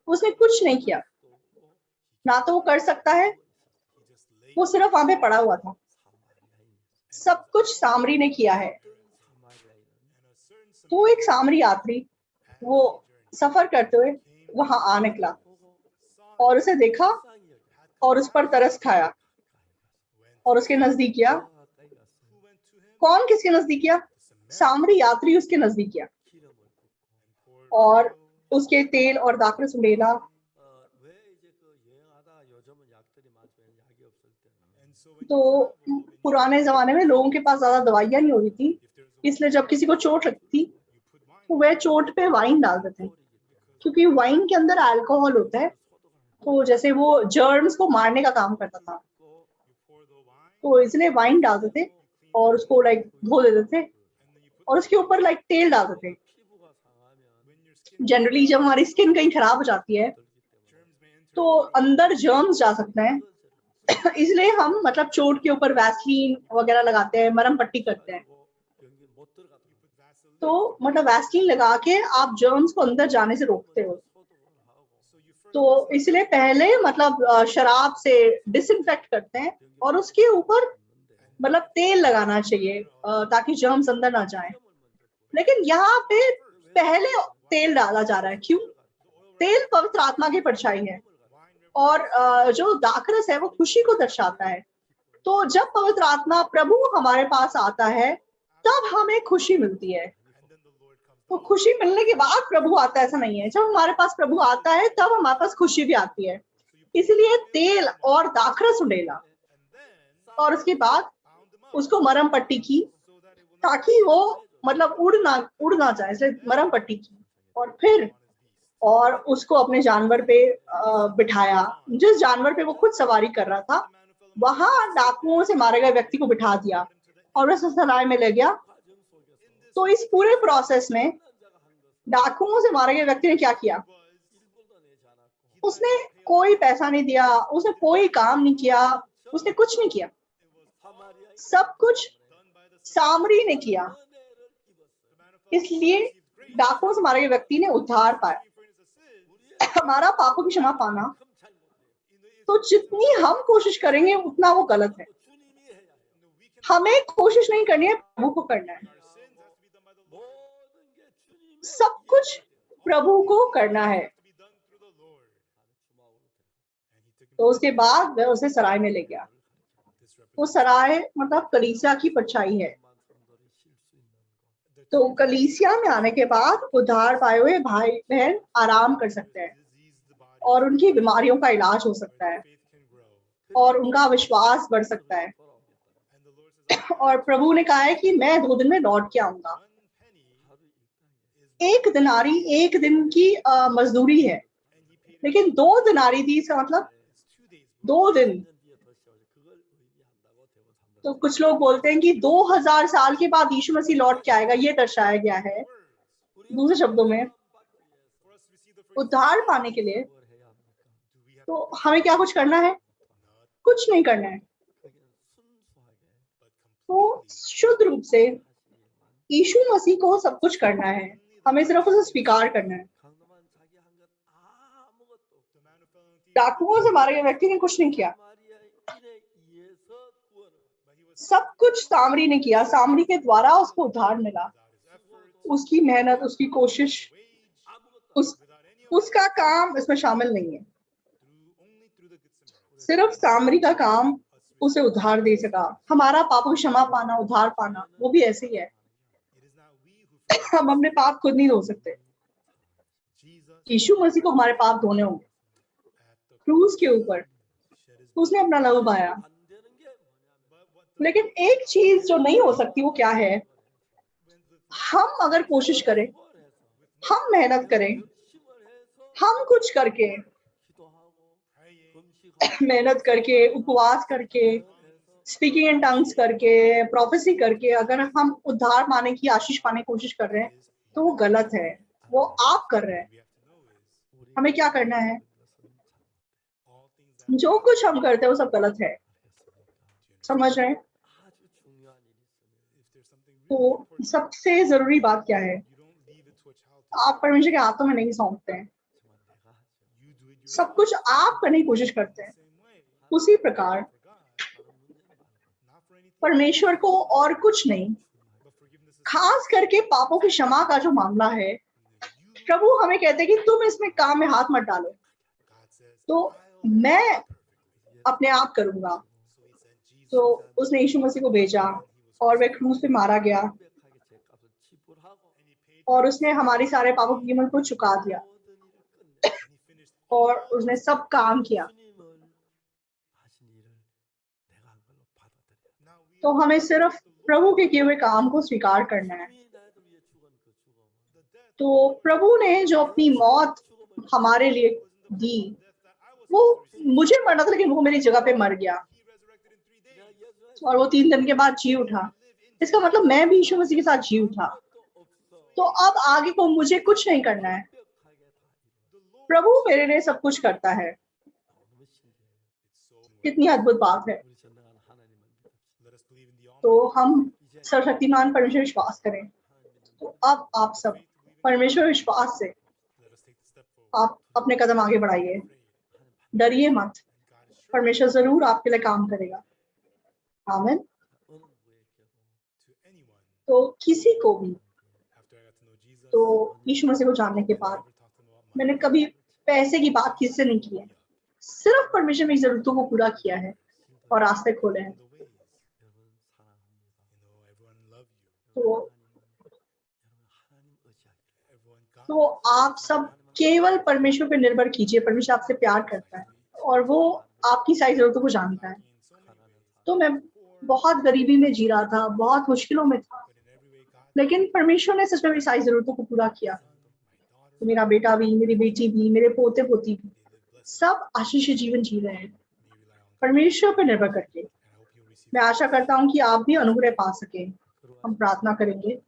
उसने कुछ नहीं किया, ना तो वो कर सकता है, he just laid वो सिर्फ वहां पे पड़ा हुआ था। सब कुछ सामरी ने किया है। and a certain तो एक सामरी यात्री वो सफर करते हुए वहां आ निकला और उसे देखा और उस पर तरस खाया और उसके नजदीक गया। who went to him कौन किसके नजदीक गया? सामरी यात्री उसके नजदीक गया poured और उसके तेल और दाखरस उंडेला। 왜 이제 그 여행하다 요즘은 약들이 많죠. 약이 없을 때는. and so when तो पुराने जमाने में लोगों के पास ज्यादा दवाइयां नहीं होती थी, इसलिए जब किसी को चोट लगती you put wine तो वह चोट पे वाइन डाल देते हैं क्योंकि वाइन के अंदर अल्कोहल होता है। तो जैसे वो जर्म्स को मारने का काम करता था, you pour the wine तो इसलिए वाइन डाल देते और उसको धो देते थे and then you put और उसके ऊपर तेल डाल देते। 피부가 상하면 when your skin जनरली जब हमारी स्किन कहीं खराब हो जाती है germs may enter तो अंदर जर्म्स जा सकते हैं। इसलिए हम मतलब चोट के ऊपर वैसलीन वगैरह लगाते हैं, मरहम पट्टी करते हैं। तो मतलब वैसलीन लगा के आप जर्म्स को अंदर जाने से रोकते हो। तो इसलिए पहले मतलब शराब से डिसइंफेक्ट करते हैं और उसके ऊपर मतलब तेल लगाना चाहिए ताकि जर्म्स अंदर ना जाएं। लेकिन यहाँ पे पहले तेल डाला जा रहा है, क्यों? तेल पवित्र आत्मा की परछाई है और जो दाखरस है वो खुशी को दर्शाता है। तो जब पवित्र आत्मा प्रभु हमारे पास आता है तब हमें खुशी मिलती है। तो खुशी मिलने के बाद प्रभु आता है ऐसा नहीं है, जब हमारे पास प्रभु आता है तब हमारे पास खुशी भी आती है। इसलिए तेल और दाखरस उंडेला और उसके बाद उसको मरहम पट्टी की ताकि वो मतलब उड़ ना जाए, इसलिए मरहम पट्टी की। और फिर और उसको अपने जानवर पे बिठाया, जिस जानवर पे वो खुद सवारी कर रहा था वहां डाकुओं से मारे गए व्यक्ति को बिठा दिया और उसे सराय में ले गया। तो इस पूरे प्रोसेस में डाकुओं से मारे गए व्यक्ति ने क्या किया? उसने कोई पैसा नहीं दिया, उसने कोई काम नहीं किया, उसने कुछ नहीं किया, सब कुछ सामरी ने किया। इसलिए डाकुओं से मारे गए व्यक्ति ने उद्धार पाया, हमारा पापों की क्षमा पाना। तो जितनी हम कोशिश करेंगे उतना वो गलत है। हमें कोशिश नहीं करनी है, प्रभु को करना है। सब कुछ प्रभु को करना है। तो उसके बाद वह उसे सराय में ले गया। वो सराय मतलब कलीसिया की परछाई है। तो कलीसिया में आने के बाद उद्धार पाए हुए भाई बहन आराम कर सकते हैं और उनकी बीमारियों का इलाज हो सकता है और उनका विश्वास बढ़ सकता है। और प्रभु ने कहा है कि मैं 2 दिन में लौट के आऊंगा। 1 दिनारी 1 दिन की मजदूरी है, लेकिन 2 दिनारी दी इसका मतलब 2 दिन। तो कुछ लोग बोलते हैं कि 2000 साल के बाद यीशु मसीह लौट के आएगा, ये दर्शाया गया है। दूसरे शब्दों में उद्धार पाने के लिए तो हमें क्या कुछ करना है? कुछ नहीं करना है। तो शुद्ध रूप से यीशु मसीह को सब कुछ करना है, हमें सिर्फ उसे स्वीकार करना है। डाकुओं से मारे गए व्यक्ति ने कुछ नहीं किया, सब कुछ सामरी ने किया। सामरी के द्वारा उसको उद्धार मिला। उसकी मेहनत, उसकी कोशिश, उसका काम इसमें शामिल नहीं है। सिर्फ सामरी का काम उसे उद्धार दे सका। हमारा पापों की क्षमा पाना, उद्धार पाना, वो भी ऐसे ही है। हम अपने पाप खुद नहीं धो सकते, यीशु मसीह को हमारे पाप धोने होंगे। क्रूस के ऊपर उसने अपना लहू बहाया। लेकिन एक चीज जो नहीं हो सकती वो क्या है? हम अगर कोशिश करें, हम मेहनत करें, हम कुछ करके, मेहनत करके, उपवास करके, स्पीकिंग इन टंग्स करके, प्रोफेसी करके अगर हम उद्धार पाने की आशीष पाने की कोशिश कर रहे हैं तो वो गलत है। वो आप कर रहे हैं। हमें क्या करना है? जो कुछ हम करते हैं वो सब गलत है। समझ रहे हैं? तो सबसे जरूरी बात क्या है? आप परमेश्वर के हाथों में नहीं सौंपते हैं, सब कुछ आप करने की कोशिश करते हैं। उसी प्रकार परमेश्वर को और कुछ नहीं, खास करके पापों की क्षमा का जो मामला है, प्रभु हमें कहते हैं कि तुम इसमें काम में हाथ मत डालो, तो मैं अपने आप करूंगा। तो उसने यीशु मसीह को भेजा और वह क्रूस पे मारा गया और उसने हमारी सारे पापों की कीमत को चुका दिया और उसने सब काम किया। तो हमें सिर्फ प्रभु के किए हुए काम को स्वीकार करना है। तो प्रभु ने जो अपनी मौत हमारे लिए दी, वो मुझे मरना था लेकिन वो मेरी जगह पे मर गया और वो 3 दिन के बाद जी उठा। इसका मतलब मैं भी यीशु मसीह के साथ जी उठा। तो अब आगे को मुझे कुछ नहीं करना है, प्रभु मेरे लिए सब कुछ करता है। कितनी अद्भुत बात है। 우리 전능한 하나님을 믿읍시다. Let us believe in the तो Almighty. हम 이제 सर्वशक्तिमान परमेश्वर विश्वास करें। तो अब आप सब परमेश्वर विश्वास से Let us take the step forward. आप अपने कदम आगे बढ़ाइए, Afraid. डरिए मत, And God is sure परमेश्वर जरूर आपके लिए काम करेगा। आमीन। 어느 누구에게도 to anyone. तो किसी को भी, After I got to know Jesus, तो यीशु मसीह को जानने के I बाद never talked to him about मैंने money. कभी पैसे की बात किसी से नहीं की है, सिर्फ परमेश्वर मेरी जरूरतों को पूरा किया है और रास्ते खोले हैं। The ways. 여러분 사랑합니다. Everyone love you. तो 여러분 하나님 의지하기를. Everyone God. तो आप सब केवल परमेश्वर पर निर्भर कीजिए। परमेश्वर आपसे प्यार करता है और वो आपकी सारी जरूरतों को जानता है। In so many ways. तो मैं बहुत गरीबी में जी रहा था, बहुत मुश्किलों में था, But in every way, God, लेकिन परमेश्वर ने सच में मेरी सारी जरूरतों को पूरा किया। my daughter, तो मेरा बेटा भी, मेरी बेटी भी, मेरे पोते पोती भी, they live blessed. सब आशीष जीवन जी रहे हैं May you rely on God. परमेश्वर पर निर्भर करके। And I hope you receive मैं आशा करता हूँ कि आप भी अनुग्रह पा सकें। हम प्रार्थना करेंगे।